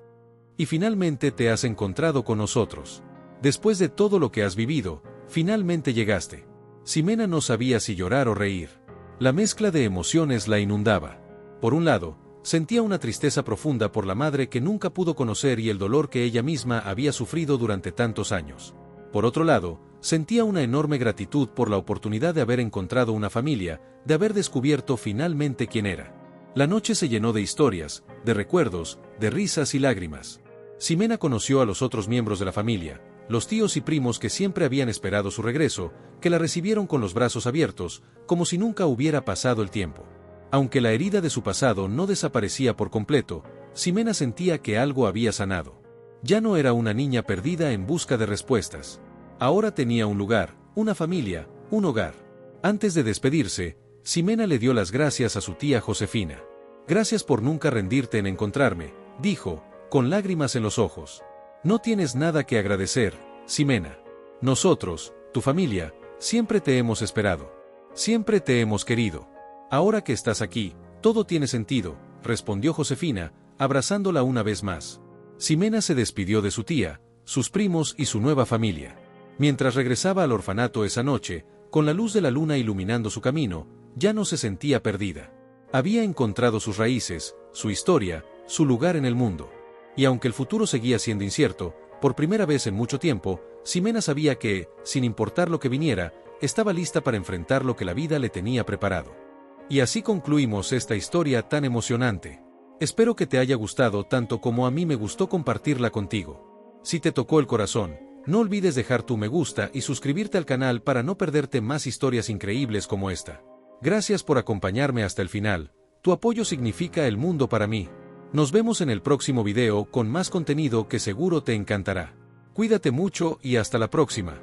«Y finalmente te has encontrado con nosotros. Después de todo lo que has vivido, finalmente llegaste». Ximena no sabía si llorar o reír. La mezcla de emociones la inundaba. Por un lado, sentía una tristeza profunda por la madre que nunca pudo conocer y el dolor que ella misma había sufrido durante tantos años. Por otro lado, sentía una enorme gratitud por la oportunidad de haber encontrado una familia, de haber descubierto finalmente quién era. La noche se llenó de historias, de recuerdos, de risas y lágrimas. Ximena conoció a los otros miembros de la familia, los tíos y primos que siempre habían esperado su regreso, que la recibieron con los brazos abiertos, como si nunca hubiera pasado el tiempo. Aunque la herida de su pasado no desaparecía por completo, Ximena sentía que algo había sanado. Ya no era una niña perdida en busca de respuestas. Ahora tenía un lugar, una familia, un hogar. Antes de despedirse, Ximena le dio las gracias a su tía Josefina. «Gracias por nunca rendirte en encontrarme», dijo, con lágrimas en los ojos. «No tienes nada que agradecer, Ximena. Nosotros, tu familia, siempre te hemos esperado. Siempre te hemos querido. Ahora que estás aquí, todo tiene sentido», respondió Josefina, abrazándola una vez más. Ximena se despidió de su tía, sus primos y su nueva familia. Mientras regresaba al orfanato esa noche, con la luz de la luna iluminando su camino, ya no se sentía perdida. Había encontrado sus raíces, su historia, su lugar en el mundo. Y aunque el futuro seguía siendo incierto, por primera vez en mucho tiempo, Ximena sabía que, sin importar lo que viniera, estaba lista para enfrentar lo que la vida le tenía preparado. Y así concluimos esta historia tan emocionante. Espero que te haya gustado tanto como a mí me gustó compartirla contigo. Si te tocó el corazón, no olvides dejar tu me gusta y suscribirte al canal para no perderte más historias increíbles como esta. Gracias por acompañarme hasta el final, tu apoyo significa el mundo para mí. Nos vemos en el próximo video con más contenido que seguro te encantará. Cuídate mucho y hasta la próxima.